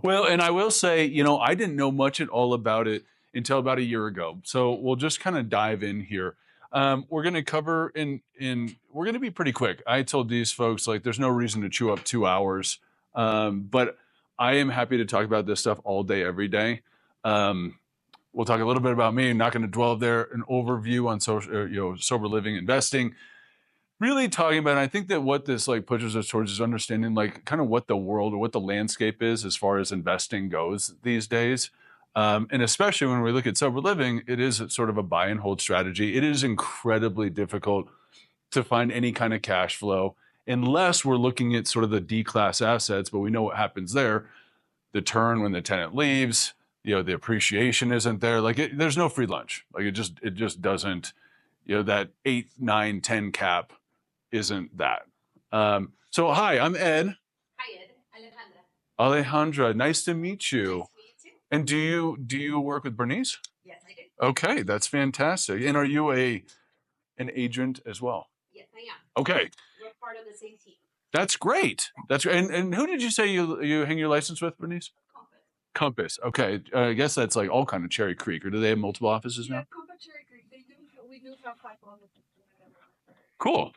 Well, and I will say, I didn't know much at all about it until about a year ago. So we'll just kind of dive in here. We're going to cover we're going to be pretty quick. I told these folks like there's no reason to chew up 2 hours, but I am happy to talk about this stuff all day, every day. We'll talk a little bit about me. I'm not going to dwell there. An overview on sober living investing. Really talking about, and I think that what this like pushes us towards is understanding like kind of what the world or what the landscape is as far as investing goes these days. And especially when we look at sober living, it is sort of a buy and hold strategy. It is incredibly difficult to find any kind of cash flow unless we're looking at sort of the D class assets, but we know what happens there. The turn when the tenant leaves, the appreciation isn't there. Like there's no free lunch. Like it just doesn't, that 8, 9, 10 cap isn't that. So hi, I'm Ed. Hi, Ed. Alejandra. Alejandra, nice to meet you. Nice to meet you too. And do you work with Bernice? Yes, I do. Okay, that's fantastic. And are you an agent as well? Yes, I am. Okay. We're part of the same team. That's great. That's and who did you say you hang your license with, Bernice? Compass. Okay. I guess that's like all kind of Cherry Creek, or do they have multiple offices now? Compass Cherry Creek. We do have 5 offices. Cool.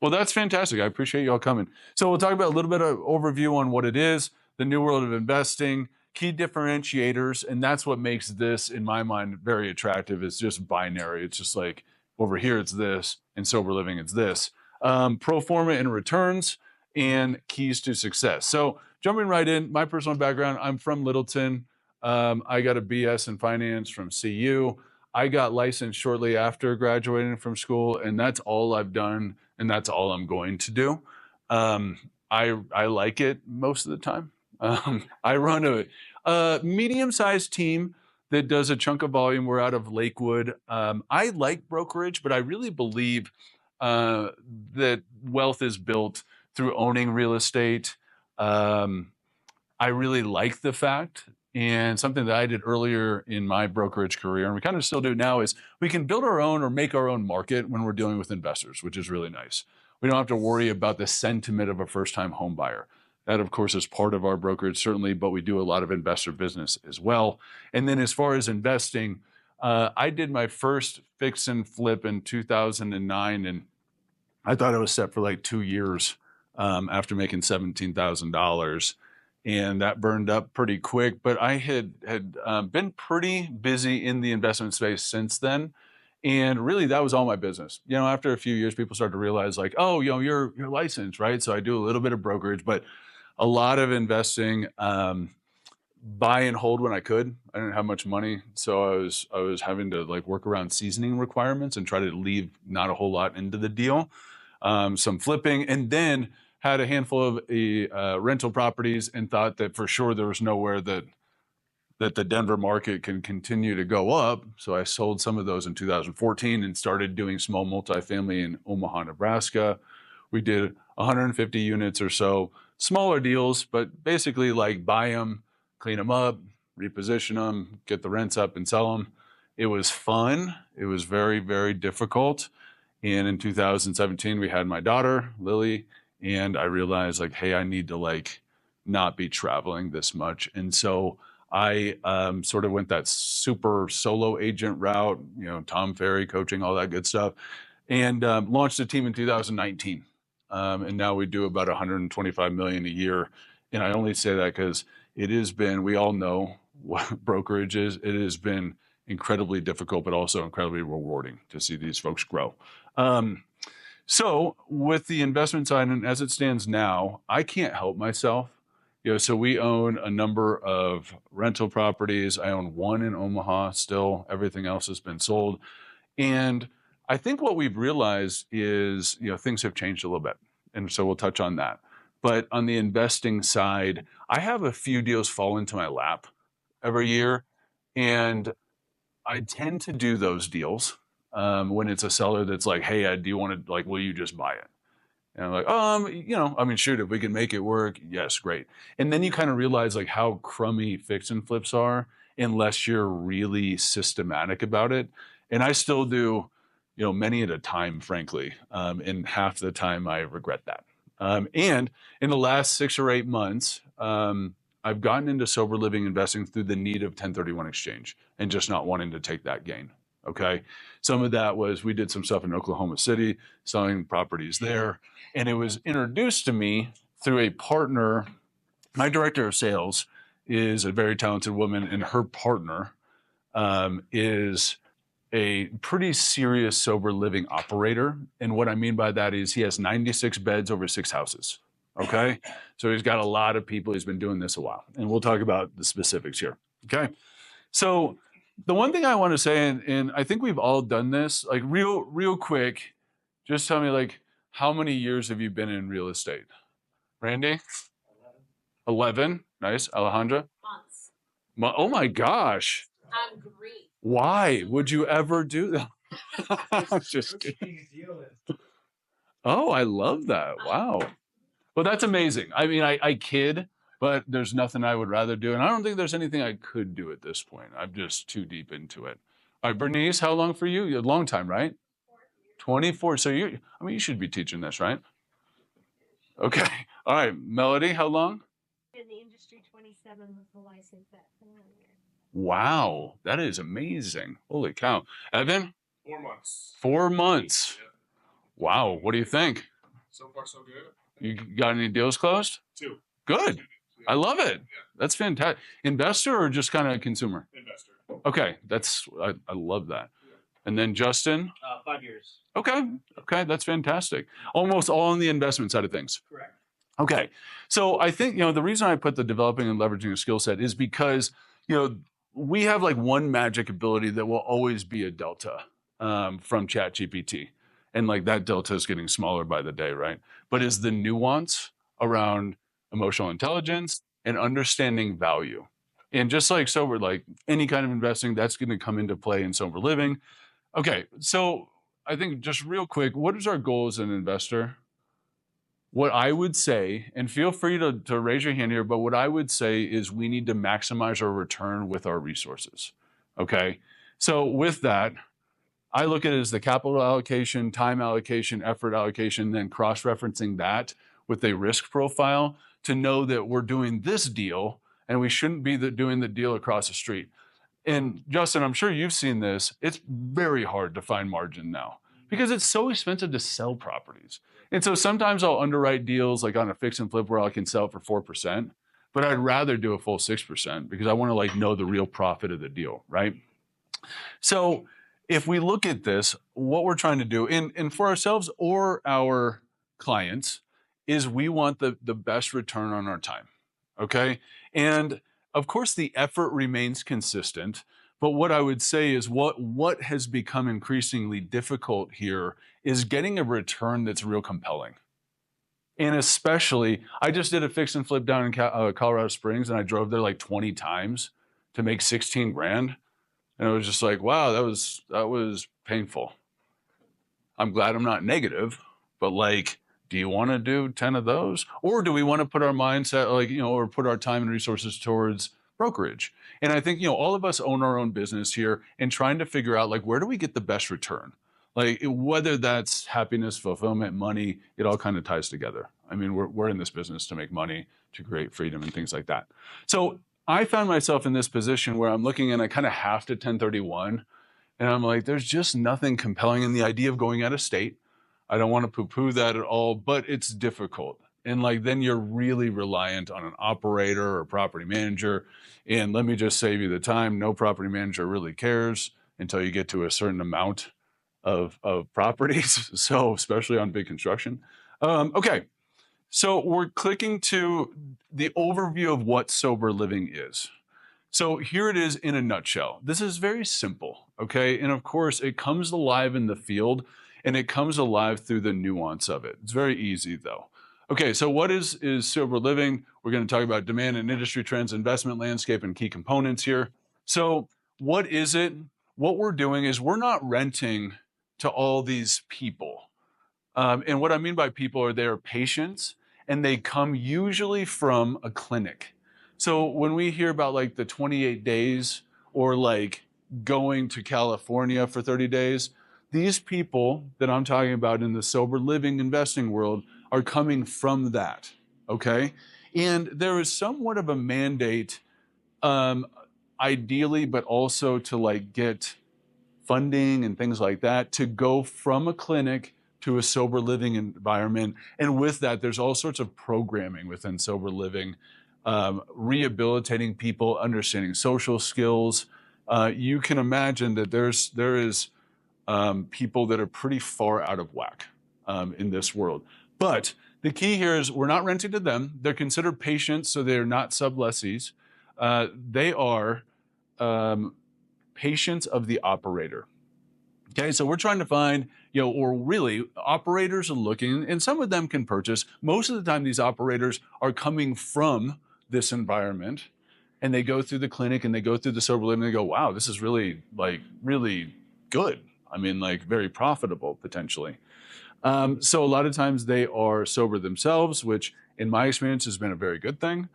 Well, that's fantastic. I appreciate you all coming. So we'll talk about a little bit of overview on what it is, the new world of investing, key differentiators, and that's what makes this, in my mind, very attractive. It's just binary. It's just like over here it's this, and sober living it's this. Pro forma and returns, and keys to success. So jumping right in, my personal background, I'm from Littleton. I got a BS in finance from CU. I got licensed shortly after graduating from school, and that's all I've done, and that's all I'm going to do. I like it most of the time. I run a medium-sized team that does a chunk of volume. We're out of Lakewood. I like brokerage, but I really believe that wealth is built through owning real estate. I really like the fact, and something that I did earlier in my brokerage career, and we kind of still do now, is we can build our own or make our own market when we're dealing with investors, which is really nice. We don't have to worry about the sentiment of a first-time home buyer. That, of course, is part of our brokerage, certainly, but we do a lot of investor business as well. And then as far as investing, I did my first fix and flip in 2009, and I thought I was set for like 2 years after making $17,000. And that burned up pretty quick. But I had been pretty busy in the investment space since then. And really, that was all my business. After a few years, people started to realize like, oh, you're licensed, right? So I do a little bit of brokerage, but a lot of investing, buy and hold when I could. I didn't have much money, so I was having to like work around seasoning requirements and try to leave not a whole lot into the deal. Some flipping, and then had a handful of rental properties, and thought that for sure there was nowhere that the Denver market can continue to go up. So I sold some of those in 2014 and started doing small multifamily in Omaha, Nebraska. We did 150 units or so, smaller deals, but basically like buy them, clean them up, reposition them, get the rents up and sell them. It was fun. It was very, very difficult. And in 2017, we had my daughter, Lily, and I realized like, hey, I need to like not be traveling this much. And so I sort of went that super solo agent route, Tom Ferry coaching, all that good stuff, and launched a team in 2019. And now we do about 125 million a year. And I only say that because it has been, we all know what brokerage is. It has been incredibly difficult, but also incredibly rewarding to see these folks grow. So with the investment side, and as it stands now, I can't help myself. So we own a number of rental properties. I own one in Omaha still. Everything else has been sold. And I think what we've realized is, things have changed a little bit. And so we'll touch on that. But on the investing side, I have a few deals fall into my lap every year. And I tend to do those deals when it's a seller that's like, hey, Ed, do you want to, like, will you just buy it? And I'm like, shoot, if we can make it work, yes, great. And then you kind of realize like how crummy fix and flips are unless you're really systematic about it. And I still do, many at a time, frankly. And half the time I regret that. And in the last 6 or 8 months, I've gotten into sober living investing through the need of 1031 exchange and just not wanting to take that gain. Okay. Some of that was we did some stuff in Oklahoma City, selling properties there. And it was introduced to me through a partner. My director of sales is a very talented woman, and her partner is a pretty serious sober living operator. And what I mean by that is he has 96 beds over 6 houses. Okay. So he's got a lot of people. He's been doing this a while. And we'll talk about the specifics here. Okay. So the one thing I want to say, and I think we've all done this, like real quick, just tell me, like, how many years have you been in real estate? Randy? 11. Nice. Alejandra? Months. Oh my gosh. I'm green. Why would you ever do that? I'm just kidding. Oh, I love that. Wow. Well, that's amazing. I mean, I kid, but there's nothing I would rather do. And I don't think there's anything I could do at this point. I'm just too deep into it. All right, Bernice, how long for you? A long time, right? 24. So you should be teaching this, right? Okay. All right. Melody, how long? In the industry, 27 was the license that. Wow. That is amazing. Holy cow. Evan? 4 months. 4 months. Yep. Wow. What do you think? So far, so good. You got any deals closed? 2. Good. I love it. Yeah. That's fantastic. Investor or just kind of consumer? Investor. Okay. I love that. Yeah. And then Justin? 5 years. Okay. Okay. That's fantastic. Almost all on the investment side of things. Correct. Okay. So I think, the reason I put the developing and leveraging a skill set is because, we have like one magic ability that will always be a delta from ChatGPT. And like that delta is getting smaller by the day, right? But is the nuance around emotional intelligence and understanding value. And just like sober, like any kind of investing, that's going to come into play in sober living. Okay. So I think just real quick, what is our goal as an investor? What I would say, and feel free to raise your hand here, but what I would say is we need to maximize our return with our resources. Okay. So with that, I look at it as the capital allocation, time allocation, effort allocation, then cross-referencing that with a risk profile to know that we're doing this deal and we shouldn't be doing the deal across the street. And Justin, I'm sure you've seen this. It's very hard to find margin now because it's so expensive to sell properties. And so sometimes I'll underwrite deals like on a fix and flip where I can sell for 4%, but I'd rather do a full 6% because I want to like know the real profit of the deal, right? So if we look at this, what we're trying to do, and for ourselves or our clients, is we want the best return on our time, okay? And of course, the effort remains consistent, but what I would say is what has become increasingly difficult here is getting a return that's real compelling. And especially, I just did a fix and flip down in Colorado Springs, and I drove there like 20 times to make 16 grand. And it was just like, wow, that was painful. I'm glad I'm not negative, but like, do you want to do 10 of those? Or do we want to put our mindset, like, or put our time and resources towards brokerage? And I think, all of us own our own business here and trying to figure out, like, where do we get the best return? Like, whether that's happiness, fulfillment, money, it all kind of ties together. I mean, we're in this business to make money, to create freedom and things like that. So I found myself in this position where I'm looking and I kind of have to 1031. And I'm like, there's just nothing compelling in the idea of going out of state. I don't want to poo-poo that at all, but it's difficult. And like, then you're really reliant on an operator or property manager. And let me just save you the time. No property manager really cares until you get to a certain amount of properties. So especially on big construction. Okay. So we're clicking to the overview of what sober living is. So here it is in a nutshell. This is very simple. Okay. And of course it comes alive in the field and it comes alive through the nuance of it. It's very easy though. Okay, so what is sober living? We're going to talk about demand and industry trends, investment landscape, and key components here. So what is it? What we're doing is we're not renting to all these people. And what I mean by people are they are patients and they come usually from a clinic. So when we hear about like the 28 days or like going to California for 30 days, these people that I'm talking about in the sober living investing world are coming from that, okay? And there is somewhat of a mandate, um, ideally, but also to like get funding and things like that to go from a clinic to a sober living environment. And with that, there's all sorts of programming within sober living, rehabilitating people, understanding social skills. You can imagine that there is people that are pretty far out of whack in this world. But the key here is we're not renting to them. They're considered patients, so they're not sublessees. They are patients of the operator. Okay, so we're trying to find, or really operators are looking, and some of them can purchase. Most of the time, these operators are coming from this environment, and they go through the clinic and they go through the sober living and they go, wow, this is really really good. I mean, like very profitable potentially. So a lot of times they are sober themselves, which in my experience has been a very good thing.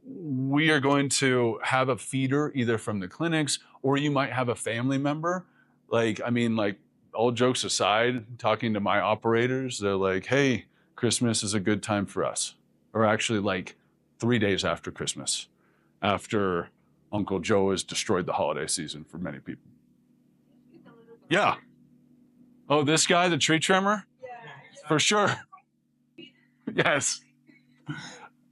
We are going to have a feeder either from the clinics, or you might have a family member. Like, I mean, like all jokes aside, talking to my operators, they're like, hey, Christmas is a good time for us. Or actually like 3 days after Christmas, after Uncle Joe has destroyed the holiday season for many people. Yeah. Oh, this guy, the tree trimmer? Yeah. For sure. Yes.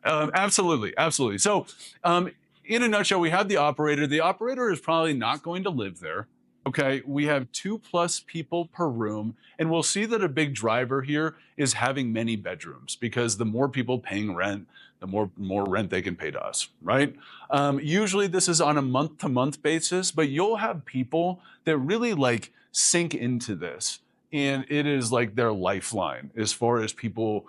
Absolutely. Absolutely. So, in a nutshell, we have the operator. The operator is probably not going to live there. Okay. We have 2+ people per room. And we'll see that a big driver here is having many bedrooms, because the more people paying rent, the more rent they can pay to us, right? Usually this is on a month-to-month basis, but you'll have people that really like sink into this. And it is like their lifeline as far as people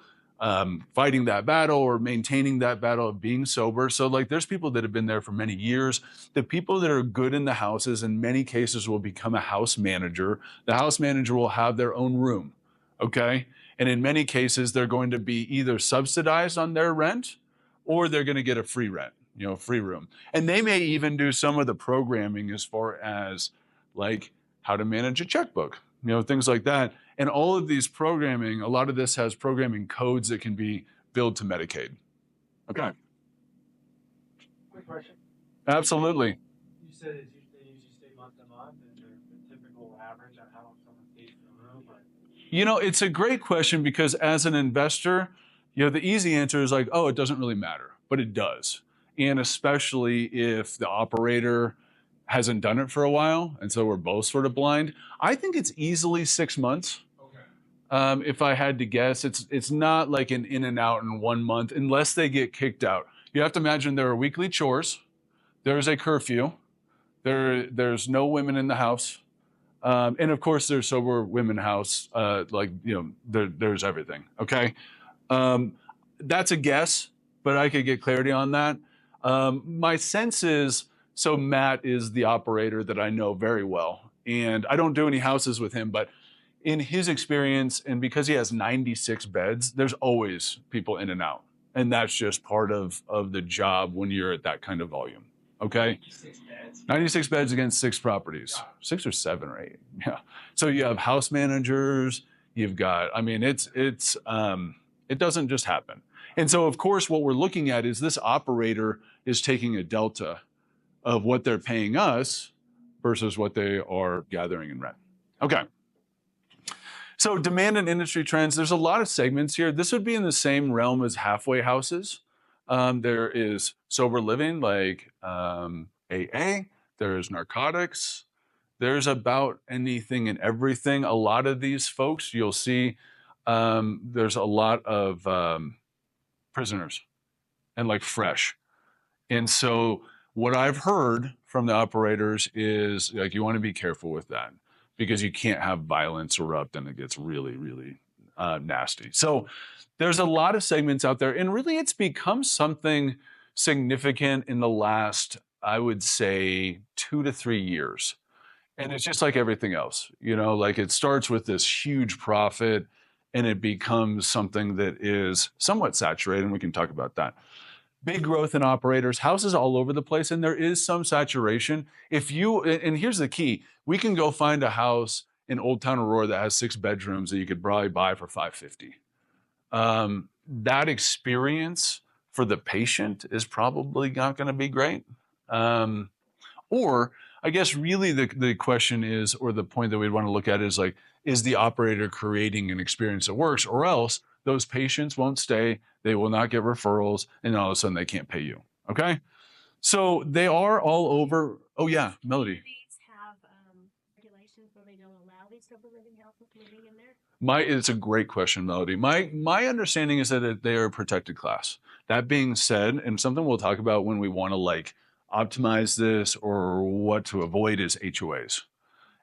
fighting that battle or maintaining that battle of being sober. So like there's people that have been there for many years. The people that are good in the houses in many cases will become a house manager. The house manager will have their own room, okay? And in many cases, they're going to be either subsidized on their rent or they're going to get a free rent, free room. And they may even do some of the programming as far as like how to manage a checkbook, things like that. And all of these programming, a lot of this has programming codes that can be billed to Medicaid. Okay. Quick question. Absolutely. You said they usually stay month to month. Is there a typical average on how long someone stays in the room? Or? It's a great question, because as an investor, the easy answer is like, oh, it doesn't really matter, but it does. And especially if the operator hasn't done it for a while, and so we're both sort of blind. I think it's easily 6 months. If I had to guess, it's not like an in and out in 1 month unless they get kicked out. You have to imagine there are weekly chores. There's a curfew. There's no women in the house. And of course there's sober women house. There's everything. Okay. That's a guess, but I could get clarity on that. My sense is, so Matt is the operator that I know very well, and I don't do any houses with him, but in his experience, and because he has 96 beds, there's always people in and out. And that's just part of the job when you're at that kind of volume. Okay. 96 beds against 6 properties, 6 or 7 or 8. Yeah. So you have house managers, you've got, it doesn't just happen. And so of course, what we're looking at is this operator is taking a delta of what they're paying us versus what they are gathering in rent. Okay. So demand and industry trends, there's a lot of segments here. This would be in the same realm as halfway houses. There is sober living, like AA. There's narcotics. There's about anything and everything. A lot of these folks, you'll see, there's a lot of prisoners and like fresh. And so what I've heard from the operators is like, you want to be careful with that, because you can't have violence erupt and it gets really, really nasty. So there's a lot of segments out there, and really it's become something significant in the last, I would say, 2 to 3 years. And it's just like everything else, like it starts with this huge profit and it becomes something that is somewhat saturated, and we can talk about that. Big growth in operators, houses all over the place, and there is some saturation. And here's the key, we can go find a house in Old Town Aurora that has 6 bedrooms that you could probably buy for $550. That experience for the patient is probably not going to be great. Or I guess really the question is, or the point that we'd want to look at is like, is the operator creating an experience that works, or else those patients won't stay, they will not get referrals, and all of a sudden they can't pay you. Okay. So they are all over. Oh yeah, Melody. These have regulations where they don't allow these sober living houses living in there. It's a great question, Melody. My understanding is that they are a protected class. That being said, and something we'll talk about when we want to like optimize this or what to avoid is HOAs.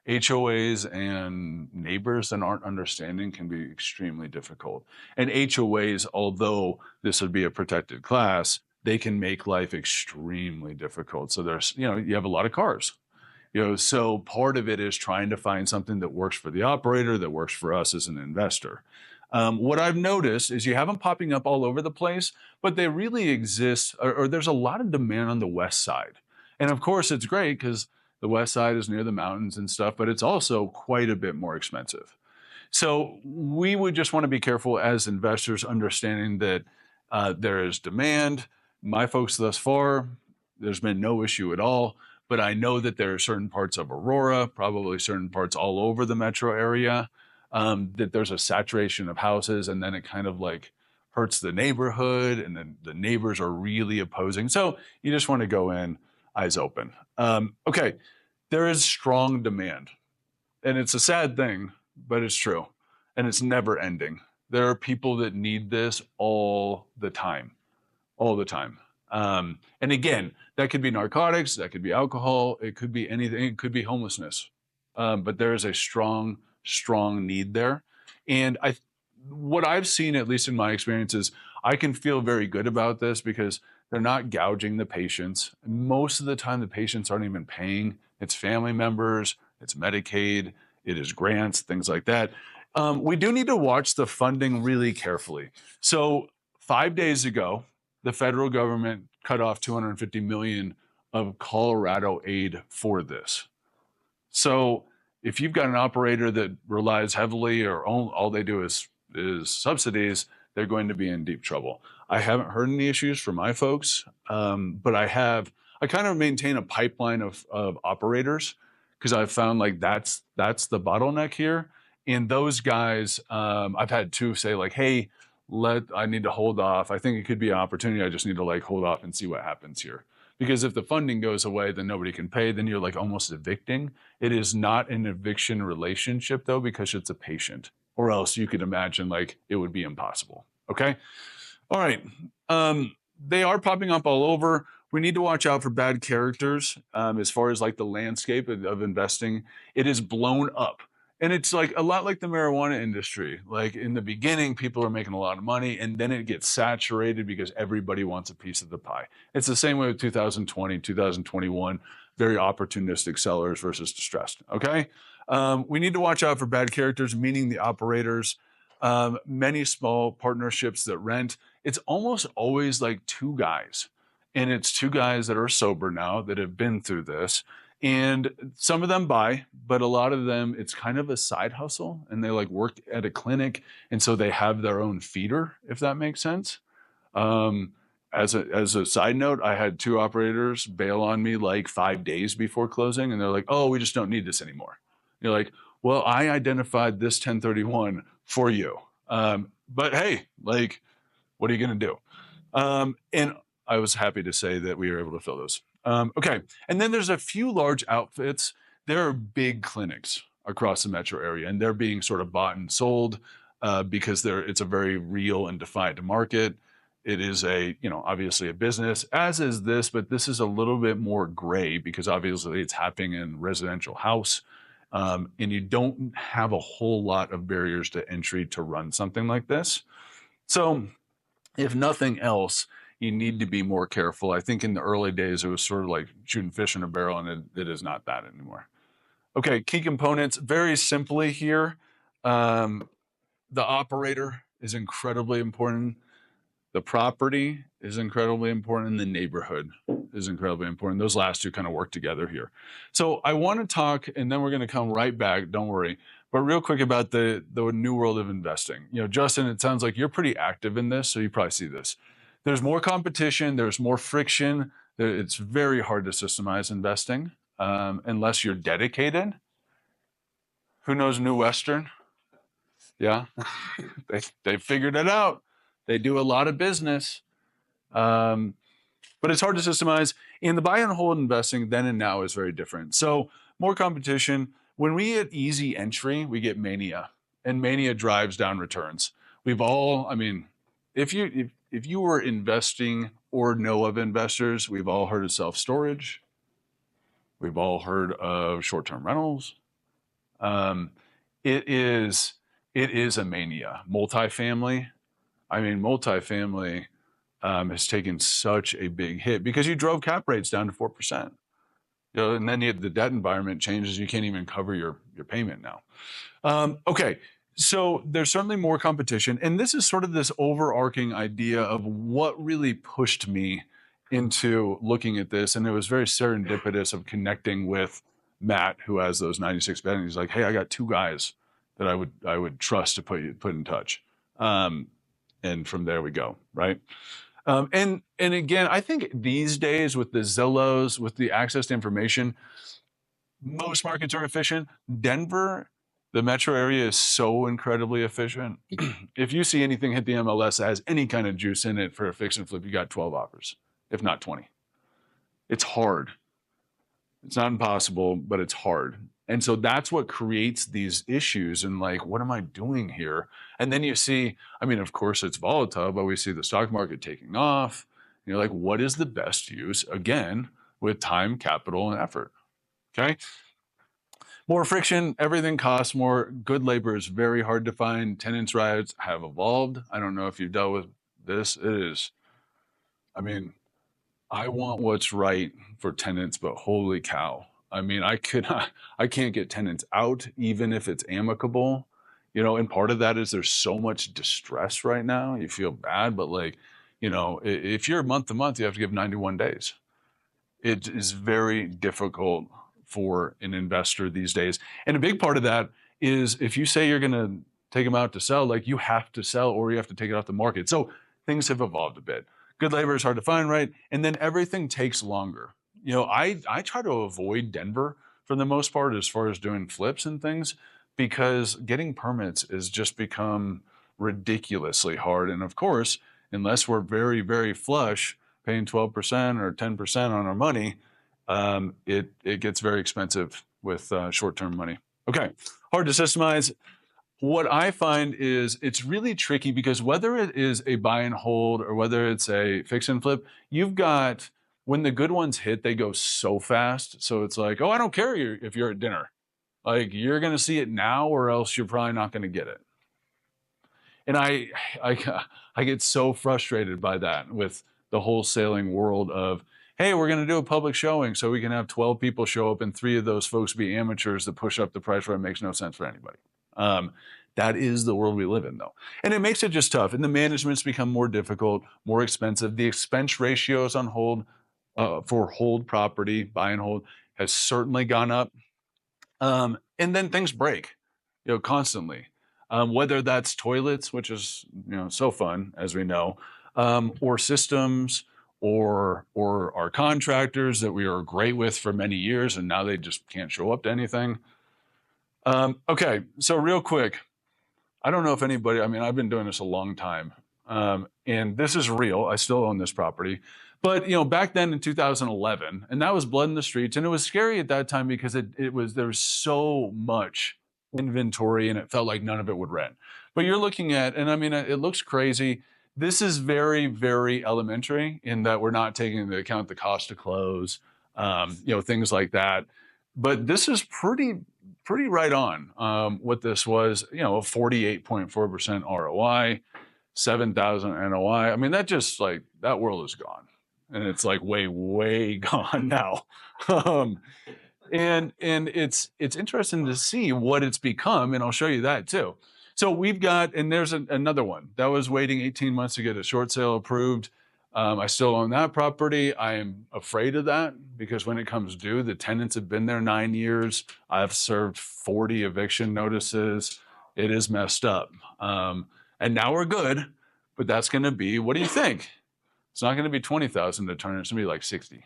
HOAs and neighbors that aren't understanding can be extremely difficult. And HOAs, although this would be a protected class, they can make life extremely difficult. So there's, you have a lot of cars. So part of it is trying to find something that works for the operator, that works for us as an investor. What I've noticed is you have them popping up all over the place, but they really exist, or there's a lot of demand on the west side. And of course, it's great because the west side is near the mountains and stuff, but it's also quite a bit more expensive. So we would just want to be careful as investors, understanding that there is demand. My folks thus far, there's been no issue at all. But I know that there are certain parts of Aurora, probably certain parts all over the metro area, that there's a saturation of houses, and then it kind of like hurts the neighborhood, and then the neighbors are really opposing. So you just want to go in eyes open. Okay, there is strong demand, and it's a sad thing, but it's true, and it's never ending. There are people that need this all the time. And again, that could be narcotics, that could be alcohol, it could be anything, it could be homelessness. But there is a strong need there. And what I've seen, at least in my experience, is I can feel very good about this because they're not gouging the patients. Most of the time, the patients aren't even paying. It's family members, it's Medicaid, it is grants, things like that. We do need to watch the funding really carefully. So 5 days ago, the federal government cut off $250 million of Colorado aid for this. So if you've got an operator that relies heavily or all they do is subsidies, they're going to be in deep trouble. I haven't heard any issues from my folks, but I kind of maintain a pipeline of operators because I've found like that's the bottleneck here. And those guys, I've had two say like, hey, I need to hold off. I think it could be an opportunity. I just need to like hold off and see what happens here. Because if the funding goes away, then nobody can pay. Then you're like almost evicting. It is not an eviction relationship though, because it's a patient, or else you could imagine like it would be impossible. Okay. All right. They are popping up all over. We need to watch out for bad characters. As far as like the landscape of investing, it is blown up. And it's like a lot like the marijuana industry. Like in the beginning, people are making a lot of money and then it gets saturated because everybody wants a piece of the pie. It's the same way with 2020, 2021, very opportunistic sellers versus distressed. Okay. We need to watch out for bad characters, meaning the operators, many small partnerships that rent. It's almost always like two guys. And it's two guys that are sober now that have been through this. And some of them buy, but a lot of them, it's kind of a side hustle and they like work at a clinic. And so they have their own feeder, if that makes sense. As a side note, I had two operators bail on me like 5 days before closing. And they're like, oh, we just don't need this anymore. You're like, well, I identified this 1031 for you. But hey, like, what are you going to do? And I was happy to say that we were able to fill those. Okay. And then there's a few large outfits. There are big clinics across the metro area, and they're being sort of bought and sold because it's a very real and defined market. It is obviously a business, as is this, but this is a little bit more gray because obviously it's happening in residential house. And you don't have a whole lot of barriers to entry to run something like this. So if nothing else, you need to be more careful. I think in the early days, it was sort of like shooting fish in a barrel, and it is not that anymore. Okay, key components, very simply here. The operator is incredibly important. The property is incredibly important. And the neighborhood is incredibly important. Those last two kind of work together here. So I want to talk, and then we're going to come right back, don't worry, but real quick about the new world of investing. Justin, it sounds like you're pretty active in this, so you probably see this. there's more competition, there's more friction. It's very hard to systemize investing unless you're dedicated. Who knows New Western? Yeah, they figured it out. They do a lot of business, but it's hard to systemize. In the buy and hold investing, then and now is very different. So more competition. When we get easy entry, we get mania, and mania drives down returns. We've all, I mean, if you were investing or know of investors, we've all heard of self-storage. We've all heard of short-term rentals. Um, it is a mania. Multifamily. I mean, multifamily has taken such a big hit because you drove cap rates down to 4%. You know, and then the debt environment changes. You can't even cover your payment now. Okay, so there's certainly more competition, and this is sort of this overarching idea of what really pushed me into looking at this, and it was very serendipitous of connecting with Matt, who has those 96 betting. He's like, "Hey, I got two guys that I would trust to put in touch," and from there we go, right? And again, I think these days with the Zillows, with the access to information, most markets are efficient. Denver, the metro area is so incredibly efficient. If you see anything hit the MLS that has any kind of juice in it for a fix and flip, you got 12 offers, if not 20. It's hard. It's not impossible, but it's hard. And so that's what creates these issues and like, what am I doing here? And then you see, I mean, of course it's volatile, but we see the stock market taking off. You're like, what is the best use? Again, with time, capital, and effort. Okay. More friction, everything costs more. Good labor is very hard to find. Tenants' rights have evolved. I don't know if you've dealt with this. It is, I mean, I want what's right for tenants, but holy cow. I mean, I can't get tenants out, even if it's amicable, you know, and part of that is there's so much distress right now. You feel bad, but like, you know, if you're month to month, you have to give 91 days. It is very difficult for an investor these days. And a big part of that is if you say you're going to take them out to sell, like you have to sell or you have to take it off the market. So things have evolved a bit. Good labor is hard to find, right? And then everything takes longer. You know, I try to avoid Denver for the most part as far as doing flips and things because getting permits has just become ridiculously hard. And of course, unless we're very, very flush, paying 12% or 10% on our money, it gets very expensive with short-term money. Okay, hard to systemize. What I find is it's really tricky because whether it is a buy and hold or whether it's a fix and flip, you've got, when the good ones hit, they go so fast. So it's like, oh, I don't care if you're at dinner. Like you're going to see it now or else you're probably not going to get it. And I get so frustrated by that with the wholesaling world of, hey, we're going to do a public showing so we can have 12 people show up and 3 of those folks be amateurs that push up the price where it makes no sense for anybody. That is the world we live in, though. And it makes it just tough. And the management's become more difficult, more expensive. The expense ratios on hold for hold property, buy and hold, has certainly gone up. And then things break, you know, constantly. Whether that's toilets, which is, you know, so fun, as we know, or systems, or our contractors that we are great with for many years, and now they just can't show up to anything. Okay, so real quick, I don't know if anybody, I mean, I've been doing this a long time, and this is real. I still own this property. But, you know, back then in 2011, and that was blood in the streets, and it was scary at that time because there was so much inventory and it felt like none of it would rent. But you're looking at, and I mean, it looks crazy. This is very, very elementary in that we're not taking into account the cost to close, you know, things like that. But this is pretty right on what this was, you know, a 48.4% ROI, 7,000 NOI. I mean, that just like, that world is gone. And it's like way gone now. And it's interesting to see what it's become, and I'll show you that too. So we've got, and there's another one that was waiting 18 months to get a short sale approved. I still own that property. I am afraid of that because when it comes due, the tenants have been there 9 years. I've served 40 eviction notices. It is messed up. And now we're good, but that's going to be, what do you think? It's not going to be 20,000 to turn it. It's going to be like 60.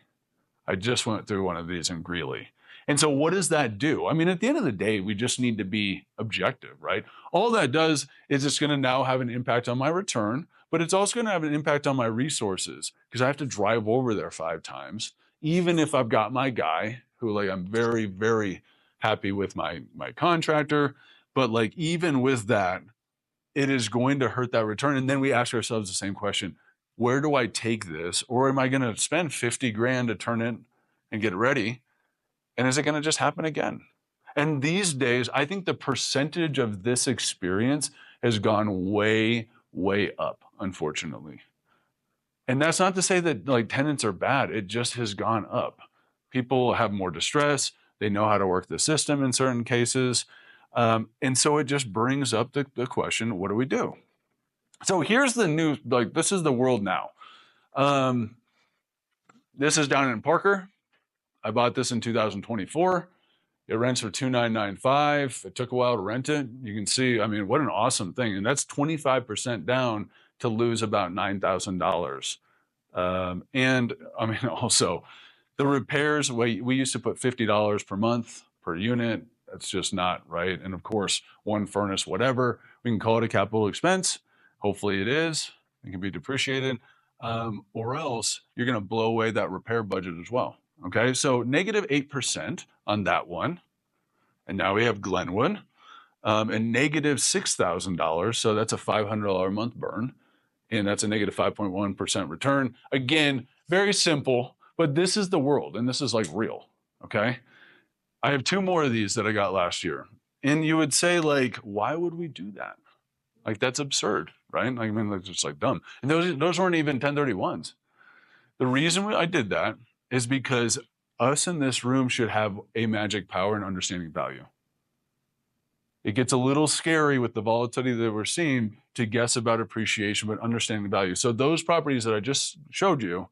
I just went through one of these in Greeley. And so what does that do? I mean, at the end of the day, we just need to be objective, right? All that does is it's going to now have an impact on my return, but it's also going to have an impact on my resources because I have to drive over there 5 times, even if I've got my guy who, like, I'm very, very happy with my contractor. But like, even with that, it is going to hurt that return. And then we ask ourselves the same question: where do I take this? Or am I going to spend 50 grand to turn it and get it ready? And is it going to just happen again? And these days, I think the percentage of this experience has gone way, way up, unfortunately. And that's not to say that like tenants are bad. It just has gone up. People have more distress. They know how to work the system in certain cases. And so it just brings up the question, what do we do? So here's the new, like, this is the world now. This is down in Parker. I bought this in 2024. It rents for $2,995. It took a while to rent it. You can see, I mean, what an awesome thing. And that's 25% down to lose about $9,000. And I mean, also the repairs, we used to put $50 per month per unit. That's just not right. And of course, one furnace, whatever, we can call it a capital expense. Hopefully it is. It can be depreciated. Or else you're going to blow away that repair budget as well. Okay, so negative 8% on that one. And now we have Glenwood, and negative $6,000. So that's a $500 a month burn. And that's a negative 5.1% return. Again, very simple, but this is the world and this is like real. Okay, I have 2 more of these that I got last year. And you would say, like, why would we do that? Like, that's absurd, right? Like, I mean, that's just like dumb. And those weren't even 1031s. The reason I did that is because us in this room should have a magic power in understanding value. It gets a little scary with the volatility that we're seeing to guess about appreciation, but understanding value. So those properties that I just showed you,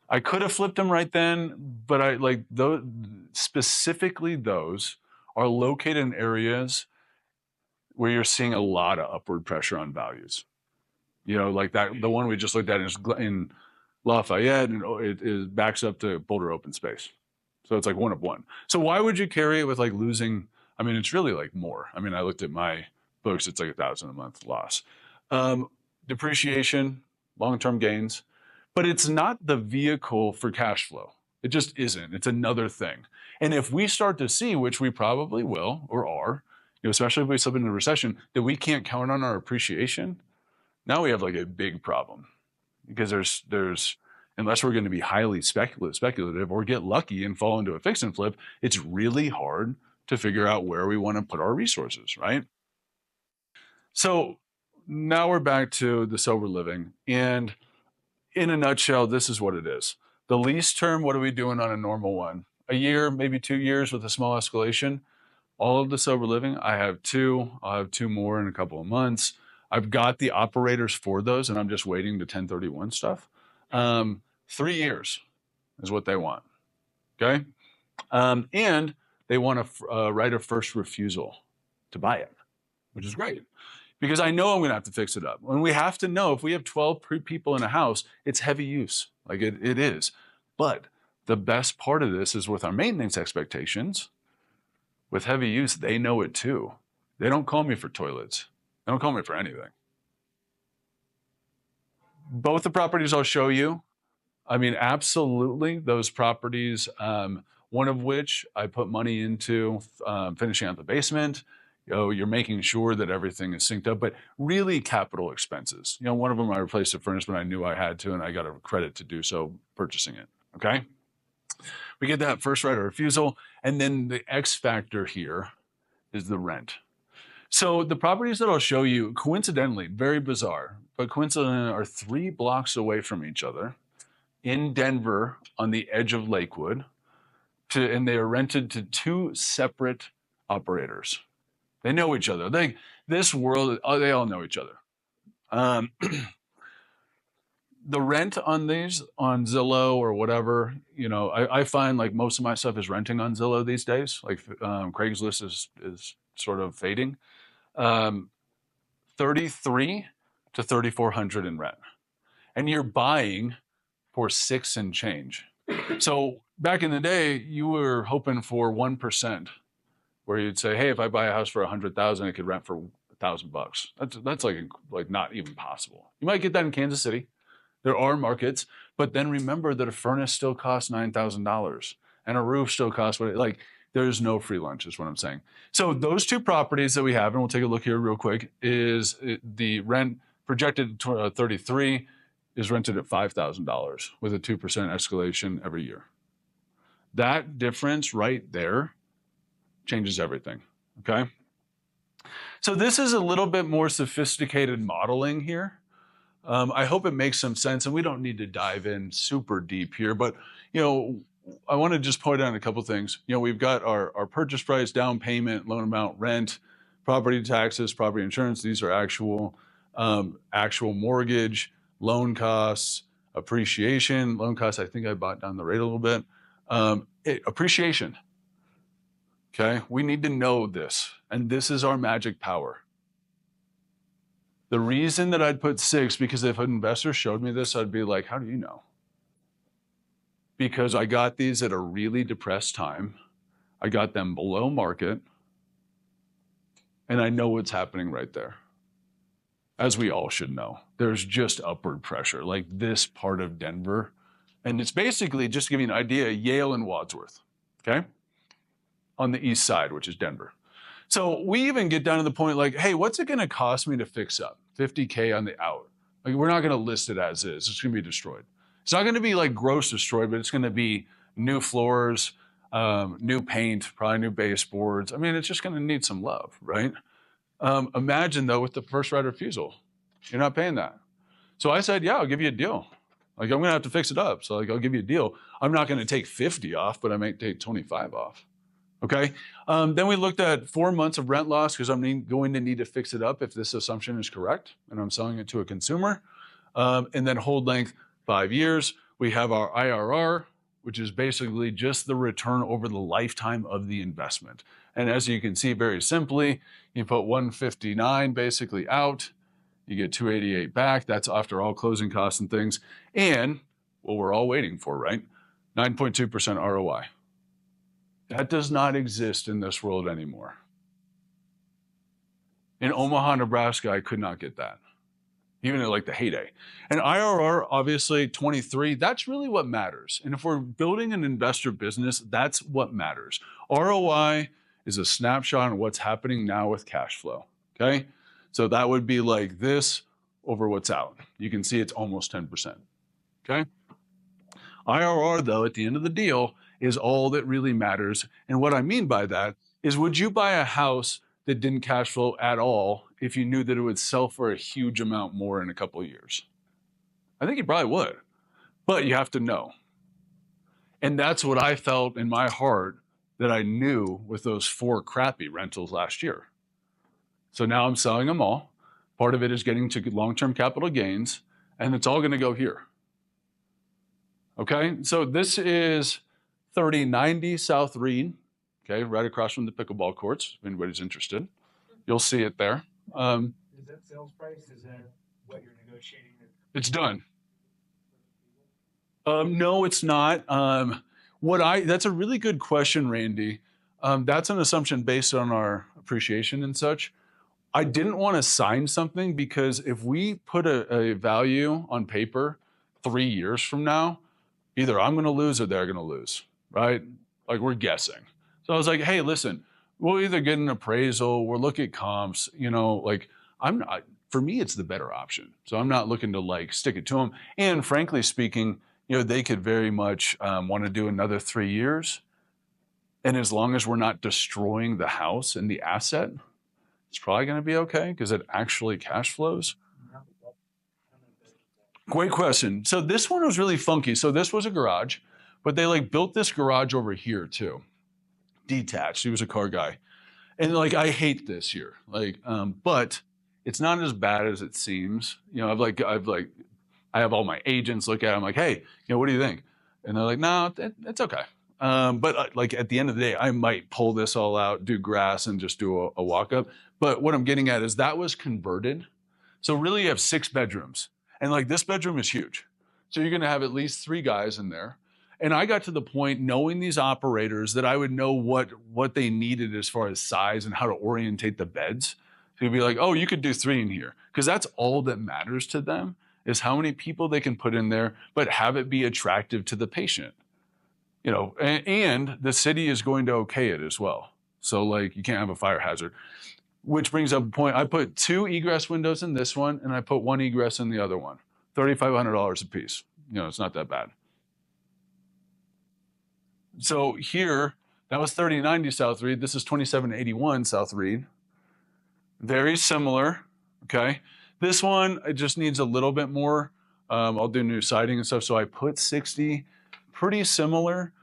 I could have flipped them right then, but I like those, specifically those are located in areas where you're seeing a lot of upward pressure on values. You know, like that, the one we just looked at is in Lafayette, and it backs up to Boulder Open Space. So it's like 1 of 1. So why would you carry it with like losing? I mean, it's really like more. I mean, I looked at my books, it's like $1,000 a month loss. Depreciation, long-term gains, but it's not the vehicle for cash flow. It just isn't. It's another thing. And if we start to see, which we probably will or are, you know, especially if we slip into a recession, that we can't count on our appreciation, now we have like a big problem. Because there's unless we're going to be highly speculative or get lucky and fall into a fix and flip, it's really hard to figure out where we want to put our resources, right? So now we're back to the sober living. And in a nutshell, this is what it is. The lease term, what are we doing on a normal one? A year, maybe 2 years with a small escalation. All of the sober living, I have 2. I'll have 2 more in a couple of months. I've got the operators for those, and I'm just waiting to 1031 stuff. 3 years is what they want. Okay. And they want a right of first refusal to buy it, which is great because I know I'm going to have to fix it up. And we have to know if we have 12 people in a house, it's heavy use. Like it is. But the best part of this is with our maintenance expectations, with heavy use, they know it too. They don't call me for toilets. They don't call me for anything. Both the properties I'll show you, I mean, absolutely, those properties, one of which I put money into finishing out the basement. You know, you're making sure that everything is synced up, but really capital expenses. You know, one of them I replaced a furnace when I knew I had to, and I got a credit to do so purchasing it, okay? We get that first right of refusal, and then the X factor here is the rent. So the properties that I'll show you, coincidentally, very bizarre, but coincidentally are 3 blocks away from each other in Denver on the edge of Lakewood, and they are rented to 2 separate operators. They know each other. This world, they all know each other. The rent on these, on Zillow or whatever, you know, I find like most of my stuff is renting on Zillow these days. Like Craigslist is sort of fading. 33 to 3,400 in rent. and you're buying for 6 and change. So back in the day, you were hoping for 1%, where you'd say, hey, if I buy a house for 100,000, I could rent for $1,000. That's like not even possible. You might get that in Kansas City. There are markets, but then remember that a furnace still costs $9,000 and a roof still costs like there's no free lunch is what I'm saying. So those two properties that we have, and we'll take a look here real quick, is the rent projected 33 is rented at $5,000 with a 2% escalation every year. That difference right there changes everything, okay? So this is a little bit more sophisticated modeling here. I hope it makes some sense, and we don't need to dive in super deep here, but I want to just point out a couple things. We've got our purchase price, down payment, loan amount, rent, property taxes, property insurance. These are actual mortgage, loan costs, appreciation. Loan costs, I think I brought down the rate a little bit. Appreciation. Okay, we need to know this, and this is our magic power. The reason that I'd put 6, because if an investor showed me this, I'd be like, how do you know? Because I got these at a really depressed time. I got them below market, and I know what's happening right there. As we all should know, there's just upward pressure, like this part of Denver. And it's basically, just to give you an idea, Yale and Wadsworth, okay? On the east side, which is Denver. So we even get down to the point like, hey, what's it gonna cost me to fix up? $50K on the out. Like, we're not gonna list it as is, it's gonna be destroyed. It's not gonna be like gross destroyed, but it's gonna be new floors, new paint, probably new baseboards. I mean, it's just gonna need some love, right? Imagine though, with the first right of refusal, you're not paying that. So I said, yeah, I'll give you a deal. Like, I'm gonna have to fix it up. So like, I'll give you a deal. I'm not gonna take 50 off, but I might take 25 off. Okay. Then we looked at 4 months of rent loss because I'm going to need to fix it up if this assumption is correct, and I'm selling it to a consumer. And then hold length 5 years. We have our IRR, which is basically just the return over the lifetime of the investment. And as you can see very simply, you put 159 basically out, you get 288 back. That's after all closing costs and things. And what we're all waiting for, right? 9.2% ROI. That does not exist in this world anymore. In Omaha, Nebraska, I could not get that, even at like the heyday. And IRR, obviously 23, that's really what matters. And if we're building an investor business, that's what matters. ROI is a snapshot of what's happening now with cash flow, okay? So that would be like this over what's out. You can see it's almost 10%, okay? IRR, though, at the end of the deal, is all that really matters. And what I mean by that is, would you buy a house that didn't cash flow at all if you knew that it would sell for a huge amount more in a couple of years? I think you probably would, but you have to know. And that's what I felt in my heart that I knew with those 4 crappy rentals last year. So now I'm selling them all. Part of it is getting to long-term capital gains, and it's all going to go here. Okay, so this is 3090 South Reed, okay, right across from the pickleball courts, if anybody's interested. You'll see it there. Is that sales price? Is that what you're negotiating? It's done. No, it's not. That's a really good question, Randy. That's an assumption based on our appreciation and such. I didn't want to sign something because if we put a value on paper 3 years from now, either I'm going to lose or they're going to lose. Right? Like, we're guessing. So I was like, hey, listen, we'll either get an appraisal, we'll look at comps, like, for me, it's the better option. So I'm not looking to like stick it to them. And frankly speaking, they could very much want to do another 3 years. And as long as we're not destroying the house and the asset, it's probably going to be okay because it actually cash flows. Great question. So this one was really funky. So this was a garage, but they like built this garage over here too. Detached. He was a car guy. And like, I hate this here. Like, but it's not as bad as it seems. I have all my agents look at it. I'm like, hey, what do you think? And they're like, no, it's okay. But like at the end of the day, I might pull this all out, do grass and just do a walk up. But what I'm getting at is that was converted. So really you have 6 bedrooms. And like this bedroom is huge. So you're going to have at least 3 guys in there. And I got to the point knowing these operators that I would know what they needed as far as size and how to orientate the beds. So you'd be like, oh, you could do 3 in here. Because that's all that matters to them is how many people they can put in there, but have it be attractive to the patient. You know, and the city is going to okay it as well. So like you can't have a fire hazard. Which brings up a point. I put 2 egress windows in this one, and I put 1 egress in the other one. $3,500 a piece. You know, it's not that bad. So here, that was 3090 South Reed. This is 2781 South Reed. Very similar, okay? This one, it just needs a little bit more. I'll do new siding and stuff, so I put 60. Pretty similar.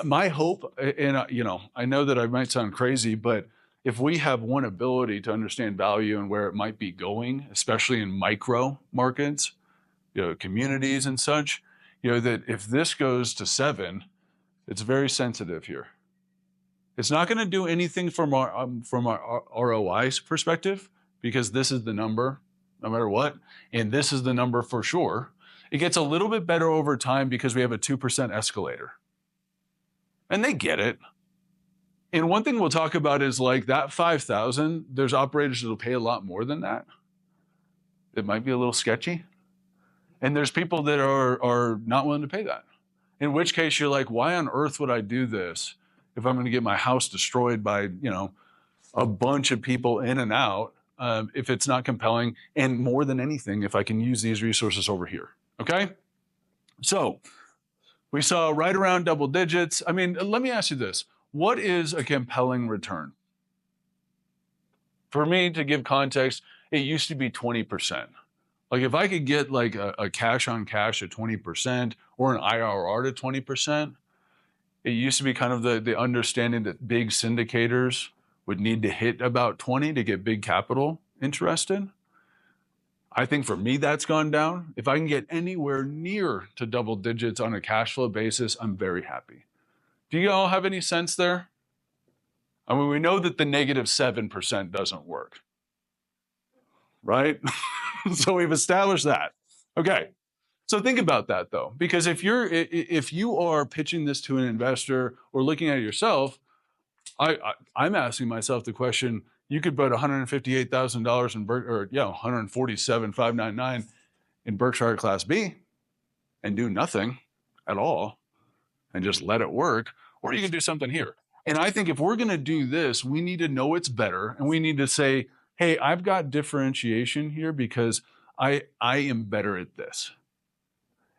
My hope, and you know, I know that I might sound crazy, but if we have one ability to understand value and where it might be going, especially in micro markets, you know, communities and such, you know, that if this goes to 7, it's very sensitive here. It's not going to do anything from our ROI perspective because this is the number, no matter what, and this is the number for sure. It gets a little bit better over time because we have a 2% escalator, and they get it. And one thing we'll talk about is like that 5,000. There's operators that'll pay a lot more than that. It might be a little sketchy, and there's people that are not willing to pay that. In which case you're like, why on earth would I do this if I'm going to get my house destroyed by, you know, a bunch of people in and out if it's not compelling, and more than anything, if I can use these resources over here. Okay? So we saw right around double digits. I mean, let me ask you this. What is a compelling return? For me, to give context, it used to be 20%. Like if I could get like a cash on cash at 20% or an IRR to 20%, it used to be kind of the understanding that big syndicators would need to hit about 20 to get big capital interested. I think for me, that's gone down. If I can get anywhere near to double digits on a cash flow basis, I'm very happy. Do you all have any sense there? I mean, we know that the negative 7% doesn't work, right? So we've established that. Okay. So think about that though, because if you are pitching this to an investor or looking at it yourself, I'm asking myself the question, you could put $158,000 in $147,599 in Berkshire Class B and do nothing at all and just let it work, or you can do something here. And I think if we're going to do this, we need to know it's better, and we need to say, hey, I've got differentiation here because I am better at this.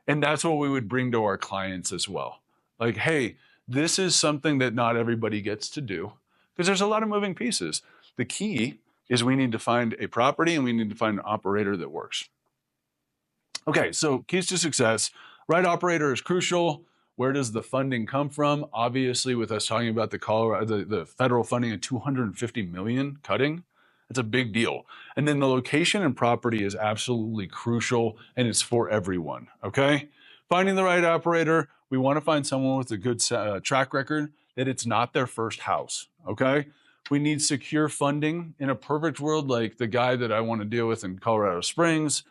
And that's what we would bring to our clients as well. Like, hey, this is something that not everybody gets to do because there's a lot of moving pieces. The key is we need to find a property and we need to find an operator that works. Okay, so keys to success. Right operator is crucial. Where does the funding come from? Obviously, with us talking about the federal funding of $250 million cutting, it's a big deal. And then the location and property is absolutely crucial, and it's for everyone, okay? Finding the right operator, we want to find someone with a good track record, that it's not their first house, okay? We need secure funding. In a perfect world, like the guy that I want to deal with in Colorado Springs,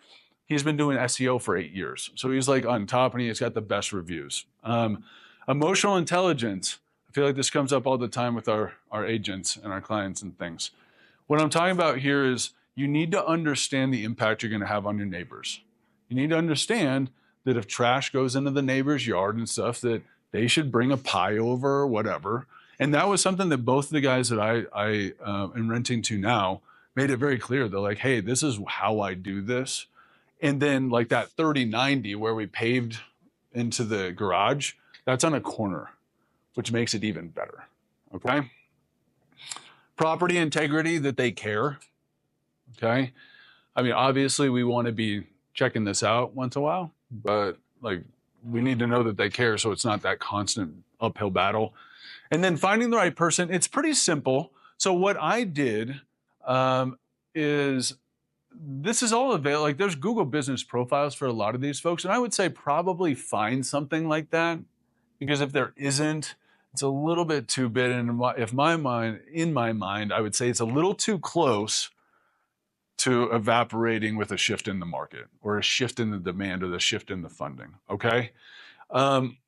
he's been doing SEO for 8 years. So he's like on top and he's got the best reviews. Emotional intelligence. I feel like this comes up all the time with our agents and our clients and things. What I'm talking about here is you need to understand the impact you're going to have on your neighbors. You need to understand that if trash goes into the neighbor's yard and stuff, that they should bring a pie over or whatever. And that was something that both the guys that I am renting to now made it very clear. They're like, hey, this is how I do this. And then like that 3090 where we paved into the garage, that's on a corner, which makes it even better, okay? Property integrity, that they care, okay? I mean, obviously we want to be checking this out once in a while, but like we need to know that they care so it's not that constant uphill battle. And then finding the right person, it's pretty simple. So what I did is, this is all available. Like there's Google business profiles for a lot of these folks. And I would say probably find something like that, because if there isn't, it's a little bit too big. And in my mind, I would say it's a little too close to evaporating with a shift in the market or a shift in the demand or the shift in the funding. Okay. Um,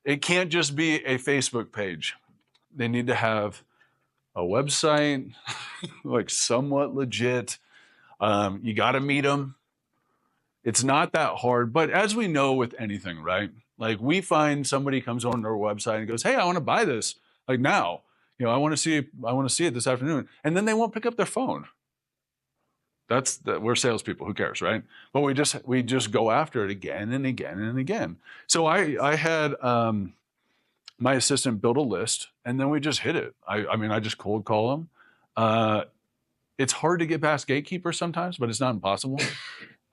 it can't just be a Facebook page. They need to have a website, like somewhat legit. You got to meet them. It's not that hard, but as we know with anything, right? Like we find somebody comes on our website and goes, "Hey, I want to buy this like now. I want to see it this afternoon," and then they won't pick up their phone. We're salespeople. Who cares, right? But we just go after it again and again and again. So I had my assistant build a list, and then we just hit it. I mean, I just cold call them. It's hard to get past gatekeepers sometimes, but it's not impossible.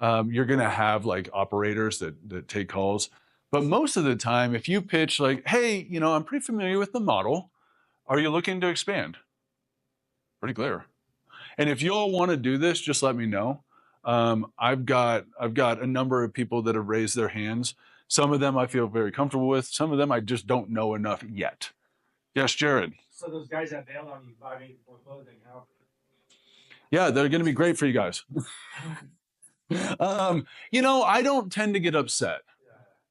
You're going to have like operators that take calls. But most of the time, if you pitch like, "Hey, I'm pretty familiar with the model. Are you looking to expand?" Pretty clear. And if you all want to do this, just let me know. I've got a number of people that have raised their hands. Some of them I feel very comfortable with. Some of them I just don't know enough yet. Yes, Jared. So those guys that bailed on you 5 days before closing, how? Yeah, they're going to be great for you guys. I don't tend to get upset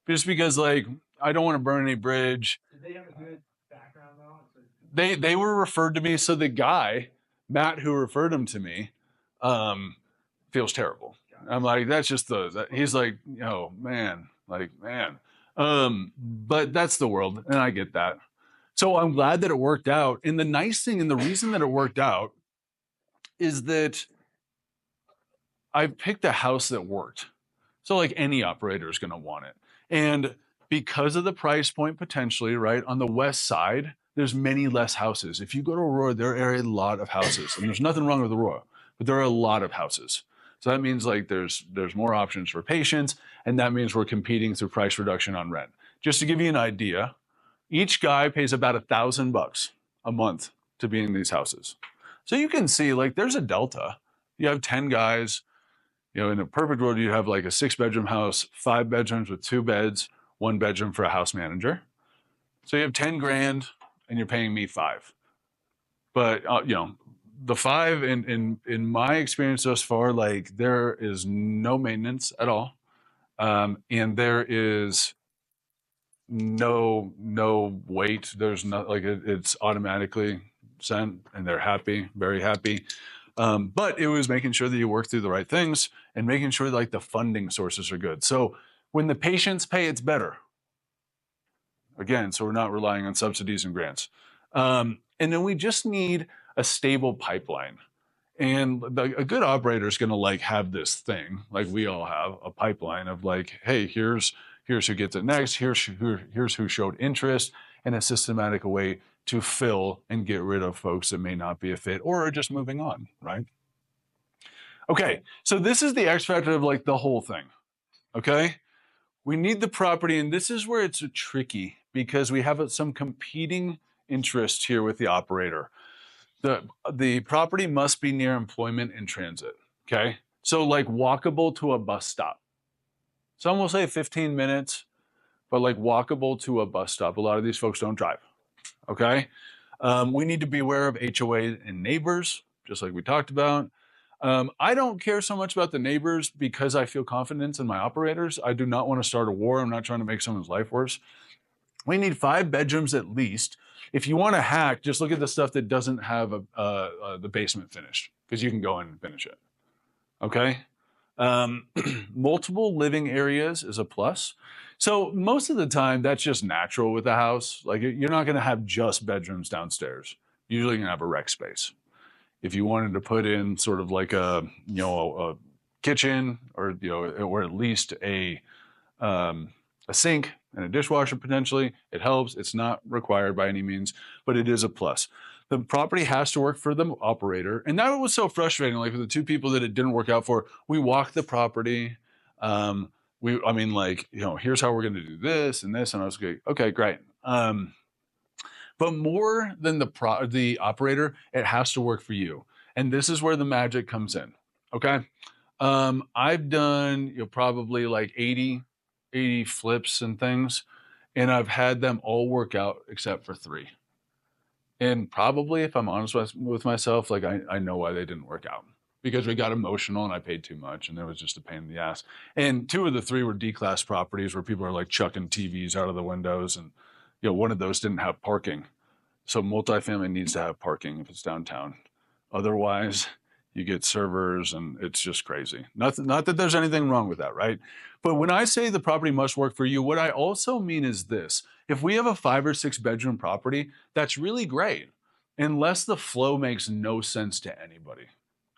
just because like I don't want to burn any bridge. Did they have a good background though? They were referred to me, so the guy, Matt, who referred him to me, feels terrible. I'm like, that's just he's like, "Oh man, like man." But that's the world, and I get that. So I'm glad that it worked out. And the nice thing and the reason that it worked out is that I picked a house that worked. So like any operator is going to want it. And because of the price point potentially, right, on the west side, there's many less houses. If you go to Aurora, there are a lot of houses. And there's nothing wrong with Aurora, but there are a lot of houses. So that means like there's more options for patients, and that means we're competing through price reduction on rent. Just to give you an idea, each guy pays about $1,000 a month to be in these houses. So you can see like there's a delta. You have 10 guys. In a perfect world, you have like a 6-bedroom house, 5 bedrooms with 2 beds, 1 bedroom for a house manager. So you have 10 grand and you're paying me 5. But, the 5 in my experience thus far, like there is no maintenance at all. And there is no wait. There's not like it's automatically sent and they're happy, very happy. But it was making sure that you work through the right things and making sure like the funding sources are good. So when the patients pay, it's better. Again, so we're not relying on subsidies and grants. And then we just need a stable pipeline. And a good operator is going to like have this thing, like we all have a pipeline of like, hey, here's who gets it next. Here's who showed interest, and a systematic way to fill and get rid of folks that may not be a fit or are just moving on, right? Okay, so this is the X factor of like the whole thing, okay? We need the property, and this is where it's tricky because we have some competing interests here with the operator. The property must be near employment and transit, okay? So like walkable to a bus stop. Some will say 15 minutes, but like walkable to a bus stop. A lot of these folks don't drive. Okay. We need to be aware of HOA and neighbors, just like we talked about. I don't care so much about the neighbors because I feel confidence in my operators. I do not want to start a war. I'm not trying to make someone's life worse. We need 5 bedrooms at least. If you want to hack, just look at the stuff that doesn't have the basement finished, because you can go in and finish it. Okay. Multiple living areas is a plus. So most of the time, that's just natural with a house. Like you're not going to have just bedrooms downstairs. Usually, you're going to have a rec space. If you wanted to put in sort of like a kitchen or at least a sink and a dishwasher potentially, it helps. It's not required by any means, but it is a plus. The property has to work for the operator. And that was so frustrating. Like with the 2 people that it didn't work out for, we walked the property. Here's how we're going to do this and this. And I was like, okay, great. But more than the operator, it has to work for you. And this is where the magic comes in. Okay. I've done probably like 80 flips and things, and I've had them all work out except for 3. And probably, if I'm honest with myself, like I know why they didn't work out. because we got emotional and I paid too much and it was just a pain in the ass. And 2 of the 3 were D-class properties where people are like chucking TVs out of the windows, and one of those didn't have parking. So multifamily needs to have parking if it's downtown. Otherwise, you get servers and it's just crazy. Not that there's anything wrong with that, right? But when I say the property must work for you, what I also mean is this. If we have a 5 or 6 bedroom property, that's really great, unless the flow makes no sense to anybody.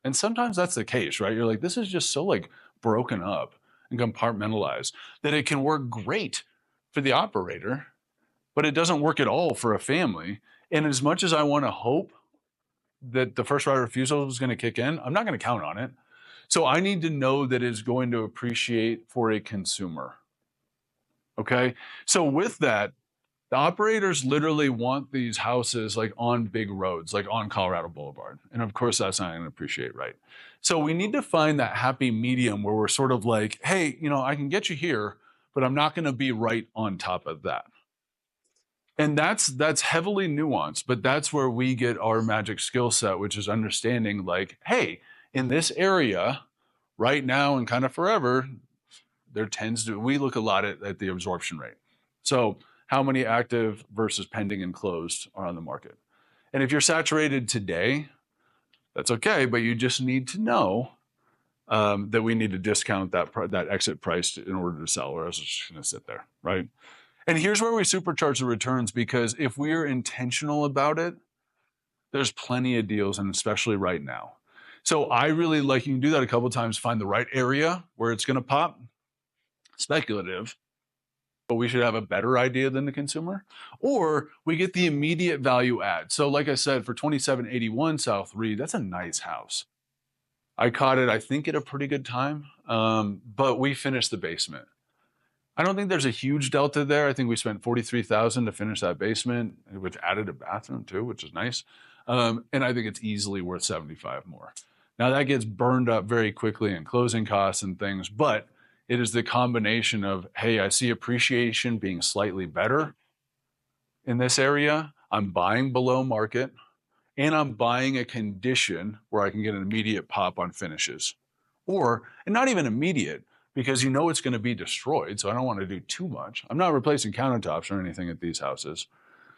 And sometimes that's the case, right? You're like, this is just so like broken up and compartmentalized that it can work great for the operator, but it doesn't work at all for a family. And as much as I want to hope that the first right of refusal is going to kick in, I'm not going to count on it. So I need to know that it's going to appreciate for a consumer. Okay. So with that, the operators literally want these houses like on big roads, like on Colorado Boulevard. And of course, that's not going to appreciate, right? So we need to find that happy medium where we're sort of like, hey, I can get you here, but I'm not going to be right on top of that. And that's heavily nuanced, but that's where we get our magic skill set, which is understanding like, hey, in this area right now and kind of forever, we look a lot at the absorption rate. So how many active versus pending and closed are on the market? And if you're saturated today, that's okay, but you just need to know that we need to discount that exit price in order to sell, or else it's just going to sit there, right? And here's where we supercharge the returns, because if we are intentional about it, there's plenty of deals, and especially right now. So I really like, you can do that a couple of times, find the right area where it's going to pop. Speculative, but we should have a better idea than the consumer, or we get the immediate value add. So like I said, for 2781 South Reed, that's a nice house. I caught it, I think, at a pretty good time, but we finished the basement. I don't think there's a huge delta there. I think we spent $43,000 to finish that basement, which added a bathroom too, which is nice. And I think it's easily worth $75,000 more. Now that gets burned up very quickly in closing costs and things, but it is the combination of, hey, I see appreciation being slightly better in this area. I'm buying below market, and I'm buying a condition where I can get an immediate pop on finishes, and not even immediate, because it's going to be destroyed. So I don't want to do too much. I'm not replacing countertops or anything at these houses,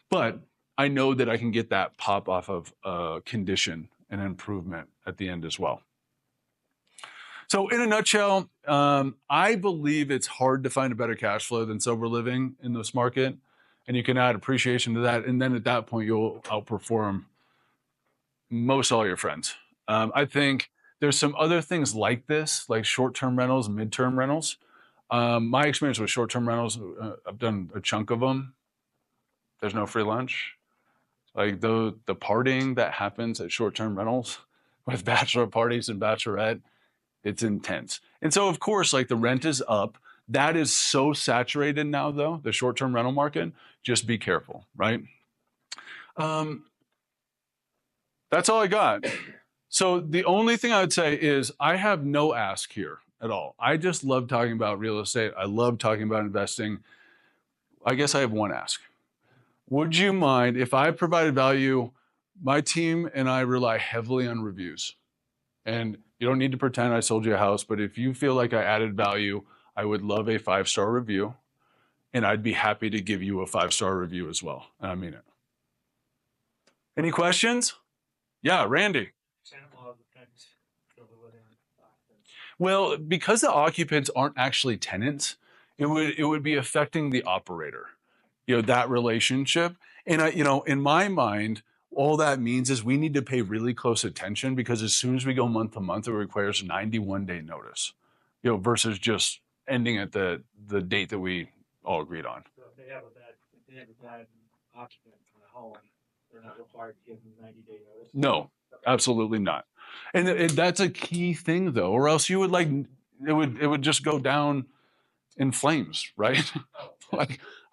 but I know that I can get that pop off of condition and improvement at the end as well. So in a nutshell, I believe it's hard to find a better cash flow than sober living in this market. And you can add appreciation to that. And then at that point, you'll outperform most all your friends. I think there's some other things like this, like short-term rentals, mid-term rentals. My experience with short-term rentals, I've done a chunk of them. There's no free lunch. Like the partying that happens at short-term rentals with bachelor parties and bachelorette, it's intense. And so, of course, like the rent is up. That is so saturated now, though, the short-term rental market. Just be careful, right? That's all I got. So the only thing I would say is I have no ask here at all. I just love talking about real estate. I love talking about investing. I guess I have one ask. Would you mind if I provided value? My team and I rely heavily on reviews. And you don't need to pretend I sold you a house, but if you feel like I added value, I would love a 5-star review. And I'd be happy to give you a 5-star review as well. And I mean it. Any questions? Yeah, Randy. Example of the things for the living occupants. Well, because the occupants aren't actually tenants, it would be affecting the operator, that relationship. And in my mind, all that means is we need to pay really close attention, because as soon as we go month to month, it requires 91-day notice, versus just ending at the date that we all agreed on. So if they have a bad occupant in the home, they're not required to give them 90-day notice? No, absolutely not. And that's a key thing, though, or else you would it would just go down in flames, right?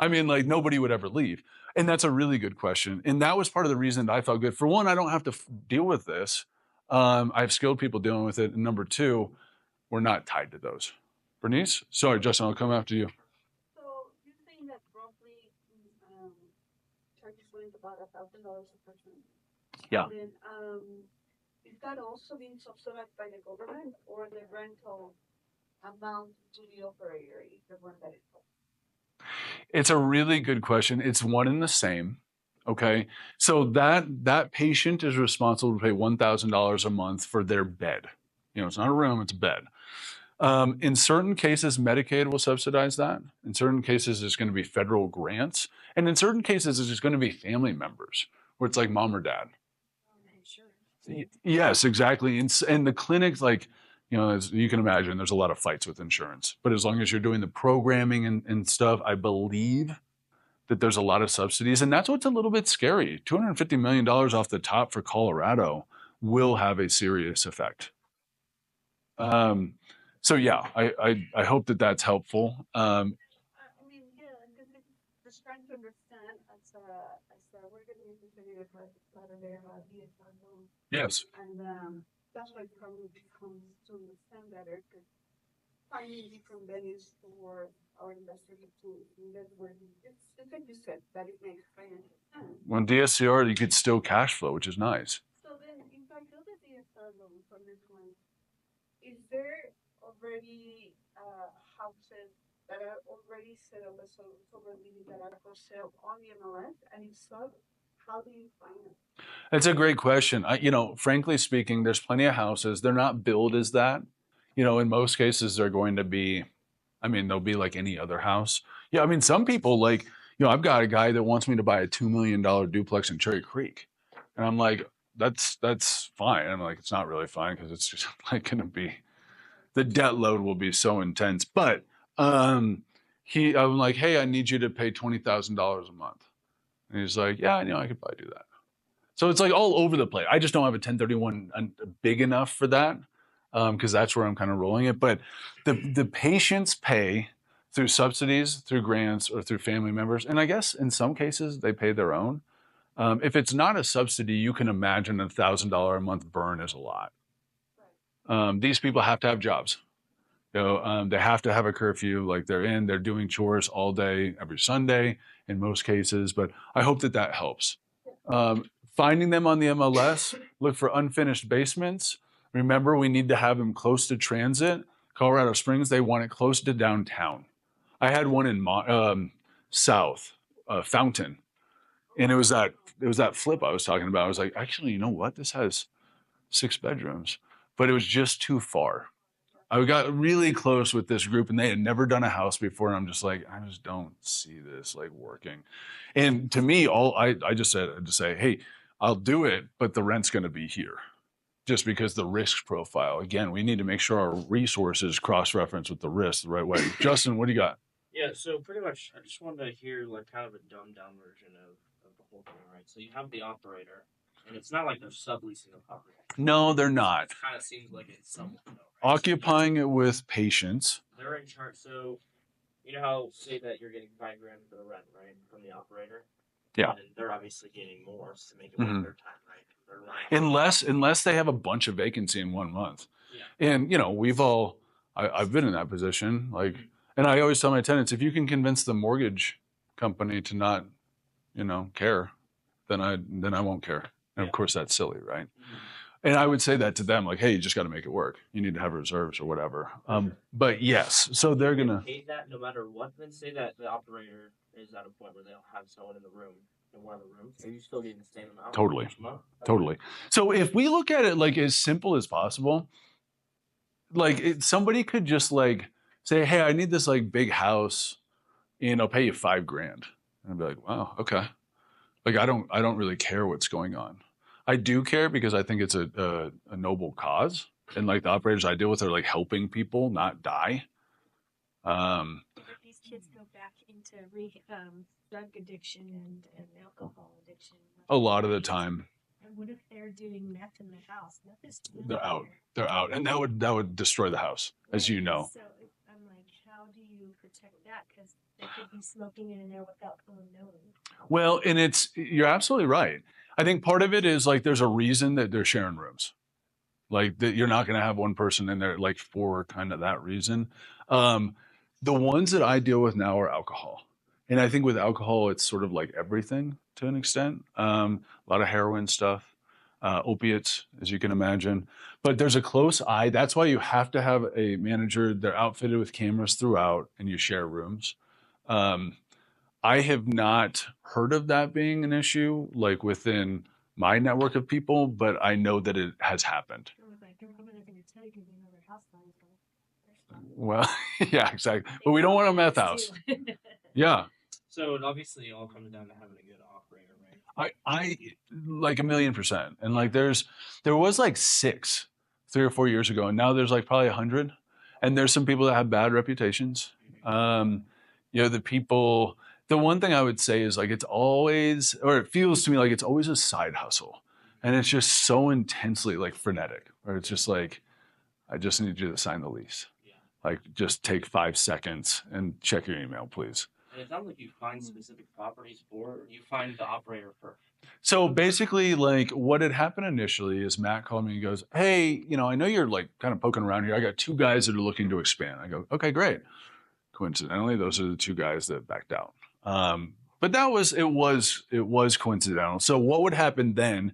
Nobody would ever leave. And that's a really good question. And that was part of the reason that I felt good. For one, I don't have to deal with this. I have skilled people dealing with it. And number two, we're not tied to those. Bernice? Sorry, Justin, I'll come after you. So you're saying that roughly charges went about $1,000 a person. Yeah. And then Is that also being subsidized by the government or the rental amount to the operator is the one that is? It's a really good question. It's one and the same. Okay. So that patient is responsible to pay $1,000 a month for their bed. You know, it's not a room, it's a bed. In certain cases, Medicaid will subsidize that. In certain cases, it's going to be federal grants. And in certain cases, it's just going to be family members where it's like mom or dad. Yes, exactly. And the clinics, like, you know, as you can imagine, there's a lot of fights with insurance. But as long as you're doing the programming and stuff, I believe that there's a lot of subsidies. And that's what's a little bit scary. $250 million off the top for Colorado will have a serious effect. So yeah, I hope that that's helpful. I mean, yeah, because it's just trying to understand as we're getting into the Saturday DSR loan, Yes. and that's why probably becomes to understand better because finding different venues for our investors to invest where it's like you said that it makes financial sense. When DSCR, you could still cash flow, which is nice. So then, if I go to DSR loan from this one, is there already houses that are already set up as sober living that are for sale on the MLS? And if so, how do you find them? It's a great question. You know, frankly speaking, there's plenty of houses. They're not billed as that. You know, in most cases, they're going to be, I mean, they'll be like any other house. Yeah, I mean, some people like, you know, I've got a guy that wants me to buy a $2 million duplex in Cherry Creek. And I'm like, that's fine. And I'm like, it's not really fine because it's just like going to be, the debt load will be so intense. But I'm like, hey, I need you to pay $20,000 a month. And he's like, yeah, you know, I could probably do that. So it's like all over the place. I just don't have a 1031 big enough for that because that's where I'm kind of rolling it. But the patients pay through subsidies, through grants, or through family members. And I guess in some cases they pay their own. If it's not a subsidy, you can imagine $1,000 a month burn is a lot. These people have to have jobs. You know, they have to have a curfew. Like they're doing chores all day, every Sunday in most cases. But I hope that that helps. Finding them on the MLS, look for unfinished basements. Remember, we need to have them close to transit. Colorado Springs, they want it close to downtown. I had one in South Fountain, and it was that flip I was talking about. I was like, actually, you know what? This has 6 bedrooms, but it was just too far. I got really close with this group and they had never done a house before. And I'm just like, I just don't see this like working. And to me, all I just said to say, hey, I'll do it, but the rent's going to be here just because the risk profile, again, we need to make sure our resources cross-reference with the risk the right way. Justin, what do you got? Yeah, so pretty much, I just wanted to hear like kind of a dumbed down version of the whole thing, right? So you have the operator, and it's not like they're subleasing the property. No, they're not. It kind of seems like it's somewhat, though, right? Occupying it with patients. They're in charge. So you know how say that you're getting $5,000 for the rent, right, from the operator. Yeah. And they're obviously getting more to make it worth their time, right? They're Unless they have a bunch of vacancy in 1 month. Yeah. And you know, I've been in that position. Like, and I always tell my tenants, if you can convince the mortgage company to not, you know, care, then I won't care. And of course that's silly, right? And I would say that to them, like, hey, you just got to make it work. You need to have reserves or whatever. But yes, so they're gonna pay that no matter what. Then say that the operator is at a point where they'll have someone in the room in one of the rooms. Are you still getting the same amount? Totally. Each month? Totally. So if we look at it like as simple as possible, like somebody could just like say, hey, I need this like big house and I'll pay you $5,000. And I'd be like, wow, okay. Like I don't really care what's going on. I do care because I think it's a noble cause. And like the operators I deal with are like helping people not die. If these kids go back into drug addiction and alcohol addiction. A lot of the time. And what if they're doing meth in the house? Meth is still They're out. there. They're out. And that would destroy the house, as you know. So I'm like, how do you protect that? Because they could be smoking in there without someone knowing. Well, and you're absolutely right. I think part of it is like there's a reason that they're sharing rooms. Like that you're not going to have one person in there like for kind of that reason. The ones that I deal with now are alcohol. And I think with alcohol, it's sort of like everything to an extent. A lot of heroin stuff. opiates, as you can imagine. But there's a close eye. That's why you have to have a manager. They're outfitted with cameras throughout, and you share rooms. Um, I have not heard of that being an issue, like within my network of people, but I know that it has happened. Well, yeah, exactly. But we don't want a meth house. Yeah. So it obviously all comes down to having a good operator, right? I like 1,000,000%. And like there was like 6 3 or 4 years ago, and now there's like probably 100. And there's some people that have bad reputations. The one thing I would say is like it's always, or it feels to me like it's always a side hustle. And it's just so intensely like frenetic, where it's just like, I just need you to sign the lease. Yeah. Like just take 5 seconds and check your email, please. And it sounds like you find specific properties or you find the operator first. So basically, like what had happened initially is Matt called me and goes, "Hey, I know you're like kind of poking around here. I got 2 guys that are looking to expand." I go, "Okay, great." Coincidentally, those are the 2 guys that backed out. But it was coincidental. So what would happen then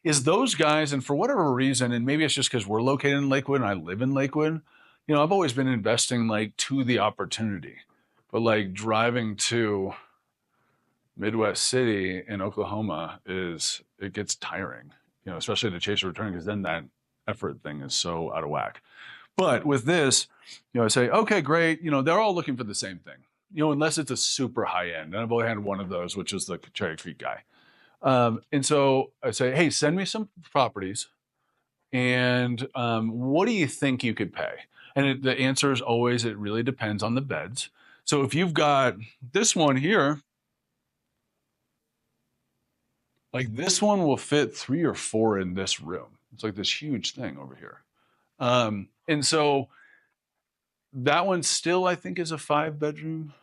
is those guys, and for whatever reason, and maybe it's just because we're located in Lakewood and I live in Lakewood, I've always been investing like to the opportunity. But like driving to Midwest City in Oklahoma it gets tiring, especially to chase a return, because then that effort thing is so out of whack. But with this, I say, okay, great. They're all looking for the same thing, unless it's a super high end. And I've only had one of those, which is the Cherry Creek guy. And so I say, hey, send me some properties. And what do you think you could pay? And the answer is always, it really depends on the beds. So if you've got this one here, like this one will fit 3 or 4 in this room. It's like this huge thing over here. And so that one still, I think, is a 5-bedroom.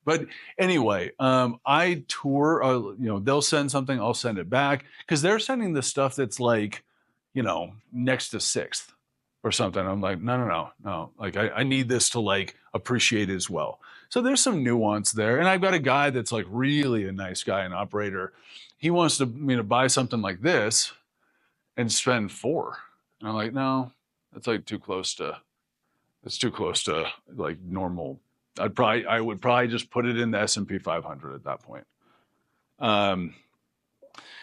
But anyway, I tour, they'll send something, I'll send it back, because they're sending the stuff that's like, next to 6th or something. I'm like, no. Like I need this to like appreciate as well. So there's some nuance there. And I've got a guy that's like really a nice guy, an operator. He wants to buy something like this and spend 4. And I'm like, no, that's like too close to like normal. I would probably just put it in the S&P 500 at that point.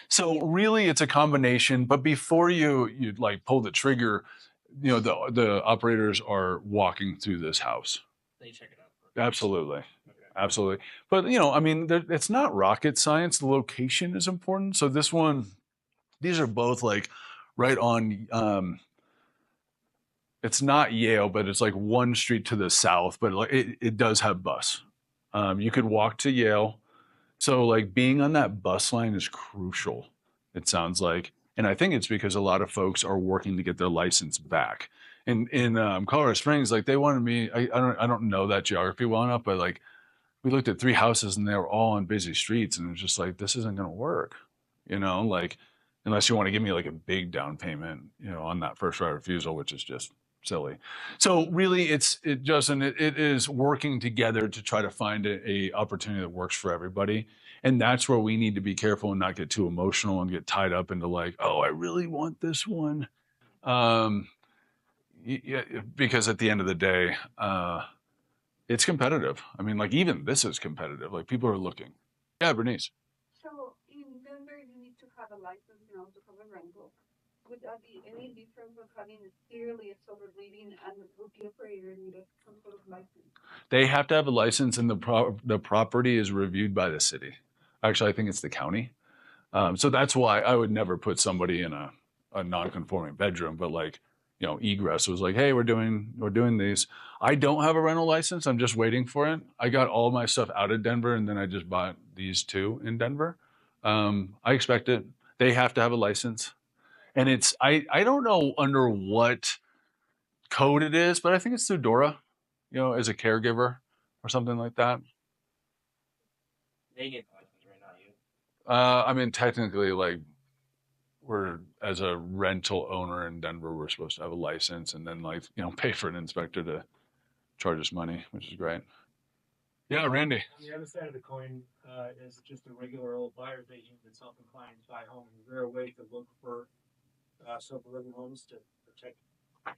So really it's a combination, but before you like pull the trigger, the operators are walking through this house. They check it out first. Absolutely. Okay. Absolutely. But it's not rocket science. The location is important. So these are both like right on, it's not Yale, but it's like 1 street to the south, but like it does have bus. You could walk to Yale. So like being on that bus line is crucial, it sounds like. And I think it's because a lot of folks are working to get their license back. In Colorado Springs, like they wanted me, I don't know that geography well enough, but like we looked at 3 houses and they were all on busy streets, and it was just like, this isn't going to work, like unless you want to give me like a big down payment, on that first right of refusal, which is just silly. So really it is working together to try to find a opportunity that works for everybody. And that's where we need to be careful and not get too emotional and get tied up into like, oh, I really want this one. Yeah, because at the end of the day, it's competitive. I mean, like even this is competitive. Like people are looking. Yeah, Bernice. So in Denver, you need to have a license now to have a rental. Would that be any different from having clearly a sober living and would the operator need some sort of license? They have to have a license, and the property is reviewed by the city. Actually, I think it's the county. So that's why I would never put somebody in a non-conforming bedroom. But like, egress was like, hey, we're doing these. I don't have a rental license. I'm just waiting for it. I got all my stuff out of Denver, and then I just bought these 2 in Denver. I expect it. They have to have a license. And I don't know under what code it is, but I think it's through DORA, as a caregiver or something like that. They get the license right now, you. I mean, technically, like as a rental owner in Denver, we're supposed to have a license and then like, pay for an inspector to charge us money, which is great. Yeah, Randy. On the other side of the coin is just a regular old buyer's agent that's self-inclined to buy home. Is there a way to look for sober living homes to protect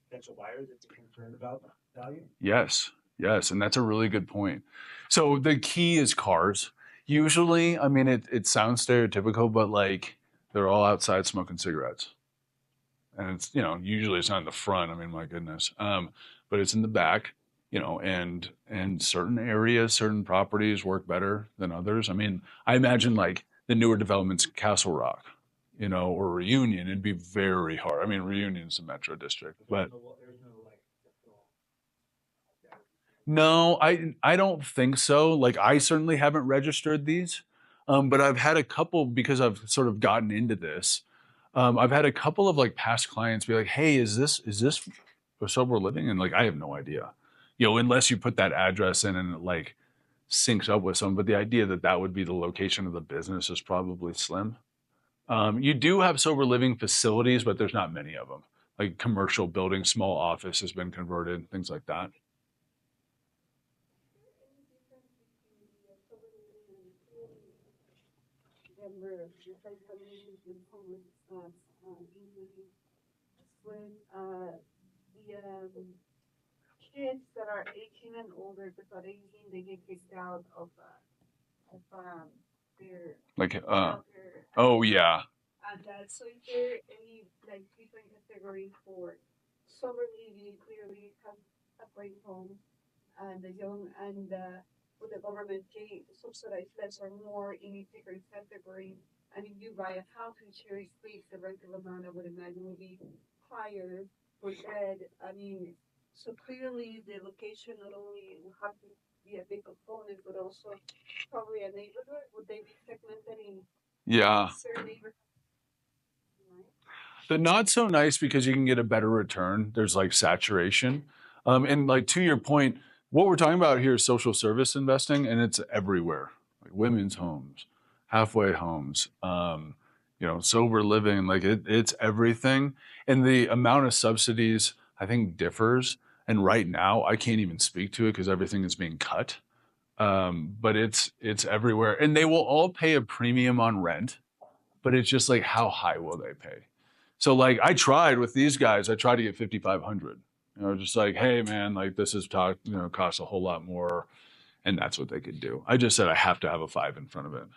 potential buyers if they're concerned about value? Yes, yes, and that's a really good point. So the key is cars. Usually, I mean, it sounds stereotypical, but like they're all outside smoking cigarettes, and it's usually it's not in the front. I mean, my goodness, but it's in the back. And certain areas, certain properties work better than others. I mean, I imagine like the newer developments, Castle Rock, or Reunion, it'd be very hard. I mean, Reunion's a metro district, but There's no like typical. no, I don't think so. Like I certainly haven't registered these, but I've had a couple because I've sort of gotten into this. I've had a couple of like past clients be like, "Hey, is this for sober living?" And like I have no idea, unless you put that address in and it like syncs up with some. But the idea that that would be the location of the business is probably slim. You do have sober living facilities, but there's not many of them. Like commercial buildings, small office has been converted, things like that. Denver, just like communities with homeless, including when the kids that are 18 and older, because 18 they get kicked out of their Like, shelter. oh yeah, And so is there any like different category for sober living? Clearly have a great home, and the young and with the government can subsidize less or more in a different category. And if you buy a house in Cherry Creek, the rental amount I would imagine would be higher for that. I mean, so clearly the location not only will have to be a big component, but also probably a neighborhood. Would they be segmented in yeah. certain neighborhoods? The not so nice because you can get a better return. There's like saturation. And like to your point, what we're talking about here is social service investing, and it's everywhere. Like women's homes, halfway homes, sober living, like it's everything. And the amount of subsidies I think differs. And right now I can't even speak to it because everything is being cut. But it's everywhere. And they will all pay a premium on rent, but it's just like how high will they pay? So like I tried with these guys, I tried to get 5,500. Just like, hey man, like this is costs a whole lot more, and that's what they could do. I just said I have to have a 5 in front of it.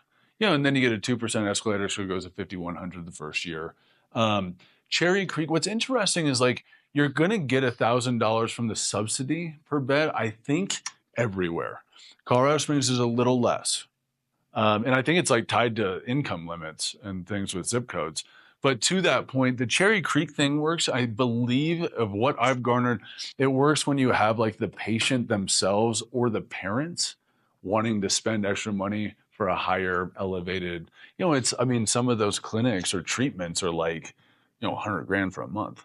And then you get a 2% escalator, so it goes to 5,100 the first year. Cherry Creek, what's interesting is like you're gonna get $1,000 from the subsidy per bed, I think everywhere. Colorado Springs is a little less. And I think it's like tied to income limits and things with zip codes. But to that point, the Cherry Creek thing works. I believe of what I've garnered, it works when you have like the patient themselves or the parents wanting to spend extra money for a higher elevated, some of those clinics or treatments are like, 100 grand for a month.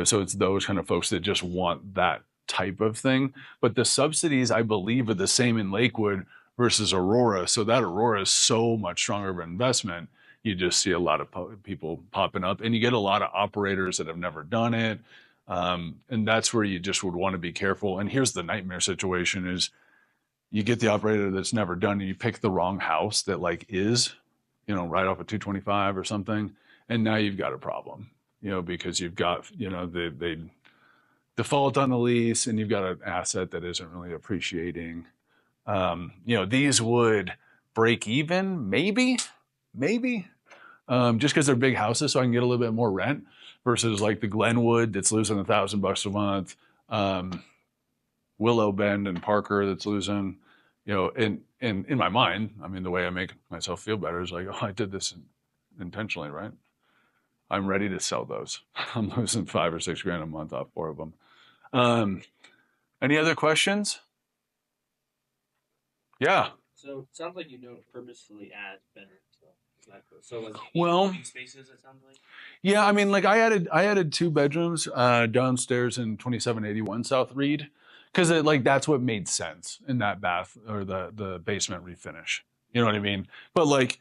So it's those kind of folks that just want that type of thing. But the subsidies, I believe, are the same in Lakewood versus Aurora. So that Aurora is so much stronger of an investment. You just see a lot of people popping up, and you get a lot of operators that have never done it. And that's where you just would want to be careful. And here's the nightmare situation is you get the operator that's never done, and you pick the wrong house that like is, right off of 225 or something. And now you've got a problem, because you've got, they default on the lease, and you've got an asset that isn't really appreciating. These would break even, maybe, just because they're big houses, so I can get a little bit more rent versus like the Glenwood that's losing $1,000 a month, Willow Bend and Parker that's losing, and in my mind, I mean, the way I make myself feel better is like, oh, I did this intentionally, right? I'm ready to sell those. I'm losing 5 or 6 grand a month off 4 of them. Any other questions? Yeah. So it sounds like you don't purposefully add bedrooms. So like Well, living spaces, it sounds like. Yeah, I mean, like I added 2 bedrooms downstairs in 2781 South Reed because that's what made sense in that bath or the basement refinish. You know what I mean? But like,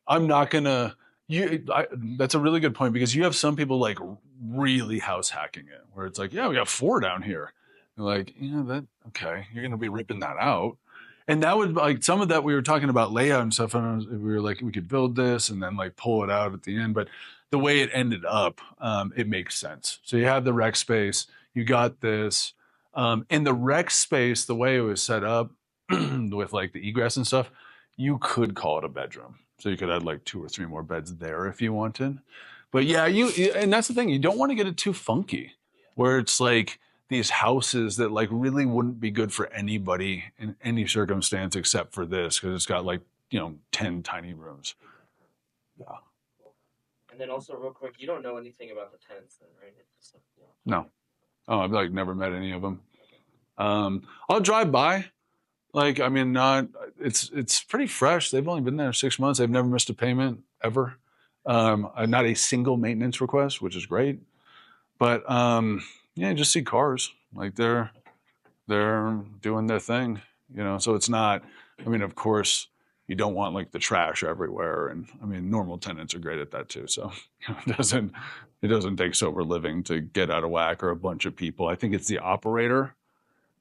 I'm not gonna. That's a really good point because you have some people like really house hacking it, where it's like, yeah, we got 4 down here. You're like, that okay? You're gonna be ripping that out, And that would like some of that we were talking about layout and stuff. And we were like, we could build this and then like pull it out at the end. But the way it ended up, it makes sense. So you have the rec space, you got this. In the rec space, the way it was set up with like the egress and stuff, you could call it a bedroom. So you could add like 2 or 3 more beds there if you wanted. But yeah, and that's the thing, you don't want to get it too funky where it's like these houses that like really wouldn't be good for anybody in any circumstance except for this because it's got like 10 tiny rooms. Yeah. And then also, real quick, you don't know anything about the tenants, then, right? It's just, No. Oh, I've like never met any of them. I'll drive by. Like, I mean, it's pretty fresh. They've only been there 6 months. They've never missed a payment ever. Not a single maintenance request, which is great. But yeah, just see cars like they're doing their thing, So it's not. I mean, of course, you don't want like the trash everywhere, and I mean, normal tenants are great at that too. So it doesn't take sober living to get out of whack or a bunch of people. I think it's the operator,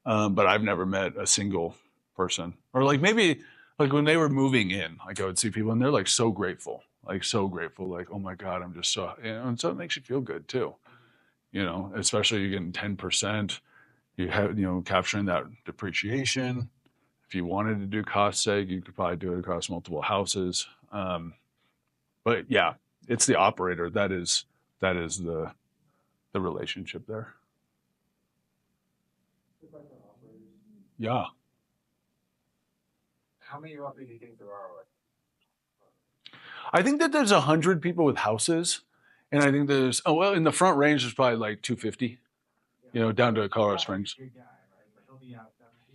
but I've never met a single person. Or like maybe like when they were moving in, like I would see people and they're like so grateful, like oh my God, I'm just so, and so it makes you feel good too. Especially you're getting 10%, you have, capturing that depreciation. If you wanted to do cost seg, you could probably do it across multiple houses. But yeah, it's the operator. That is the relationship there. Yeah. How many roughly do you think there are? I think that there's 100 people with houses. And I think there's, in the front range, there's probably like 250, down to Colorado Springs. Good guy, right? But he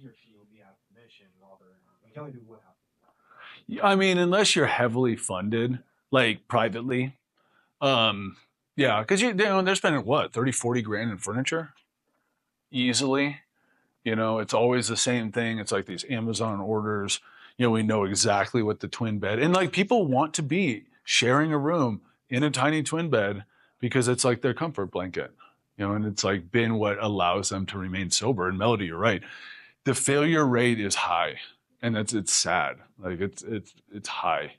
or she will be out of commission while they're, we can only do one house. I mean, unless you're heavily funded, like privately. Yeah, because they're spending what, 30, 40 grand in furniture? Easily. It's always the same thing. It's like these Amazon orders. We know exactly what the twin bed, and like people want to be sharing a room in a tiny twin bed because it's like their comfort blanket, and it's like been what allows them to remain sober. And Melody, you're right. The failure rate is high, and it's sad. Like it's high.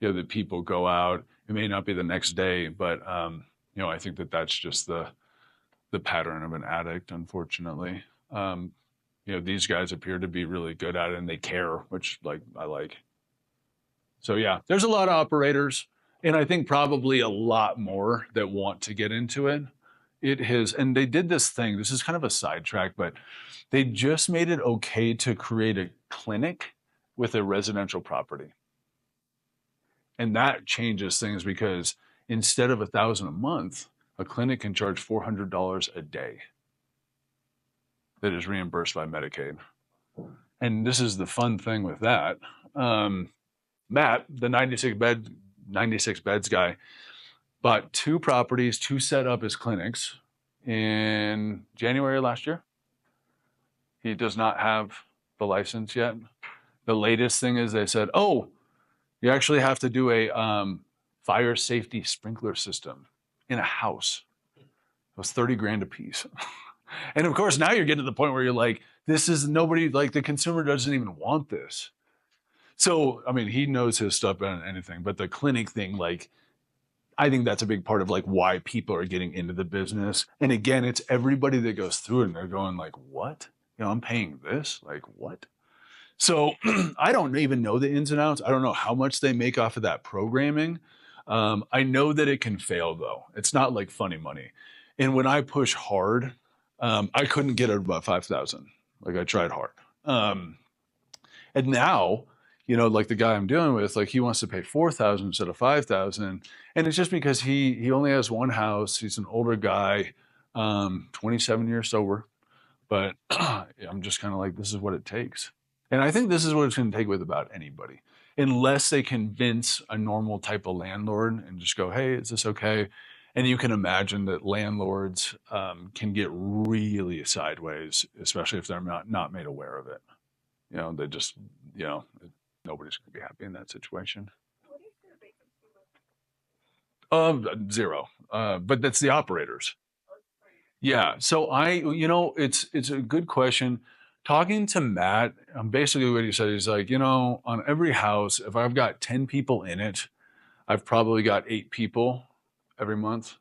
That people go out. It may not be the next day, but I think that's just the pattern of an addict, unfortunately. These guys appear to be really good at it and they care, which like I like. So yeah, there's a lot of operators. And I think probably a lot more that want to get into it. And they did this thing, this is kind of a sidetrack, but they just made it okay to create a clinic with a residential property. And that changes things because instead of $1,000 a month, a clinic can charge $400 a day that is reimbursed by Medicaid. And this is the fun thing with that. Matt, the 96 beds guy, bought 2 properties to set up as clinics in January last year. He does not have the license yet. The latest thing is they said, you actually have to do a fire safety sprinkler system in a house. It was 30 grand a piece. And of course, now you're getting to the point where you're like, this is nobody, like the consumer doesn't even want this. So, I mean, he knows his stuff better than anything, but the clinic thing, like, I think that's a big part of like why people are getting into the business. And again, it's everybody that goes through it and they're going like, what? I'm paying this? Like, what? So I don't even know the ins and outs. I don't know how much they make off of that programming. I know that it can fail though. It's not like funny money. And when I push hard, I couldn't get it above 5,000. Like I tried hard. And now, like the guy I'm dealing with, like he wants to pay 4,000 instead of 5,000. And it's just because he only has one house. He's an older guy, 27 years sober. But I'm just kind of like, this is what it takes. And I think this is what it's going to take with about anybody. Unless they convince a normal type of landlord and just go, hey, is this okay? And you can imagine that landlords can get really sideways, especially if they're not made aware of it. They just, nobody's going to be happy in that situation. What is their vacancy rate? 0. But that's the operators. Yeah. So it's a good question. talking to Matt, basically what he said is like, on every house, if I've got 10 people in it, I've probably got 8 people every month.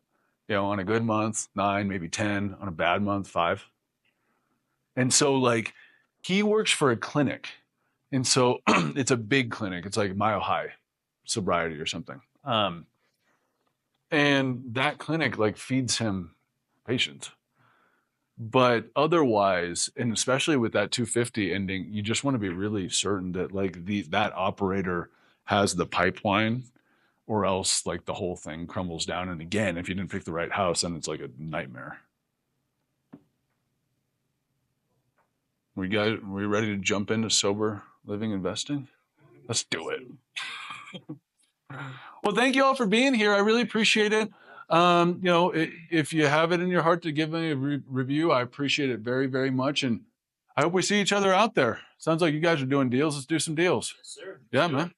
On a good month, 9, maybe 10. On a bad month, 5. And so like he works for a clinic. And so it's a big clinic. It's like Mile High sobriety or something. And that clinic like feeds him patients. But otherwise, and especially with that 250 ending, you just want to be really certain that like that operator has the pipeline, or else like the whole thing crumbles down. And again, if you didn't pick the right house, then it's like a nightmare. We ready to jump into sober living investing? Let's do it. Well, thank you all for being here. I really appreciate it. If you have it in your heart to give me a review, I appreciate it very, very much. And I hope we see each other out there. Sounds like you guys are doing deals. Let's do some deals. Yes, sir. Yeah, man.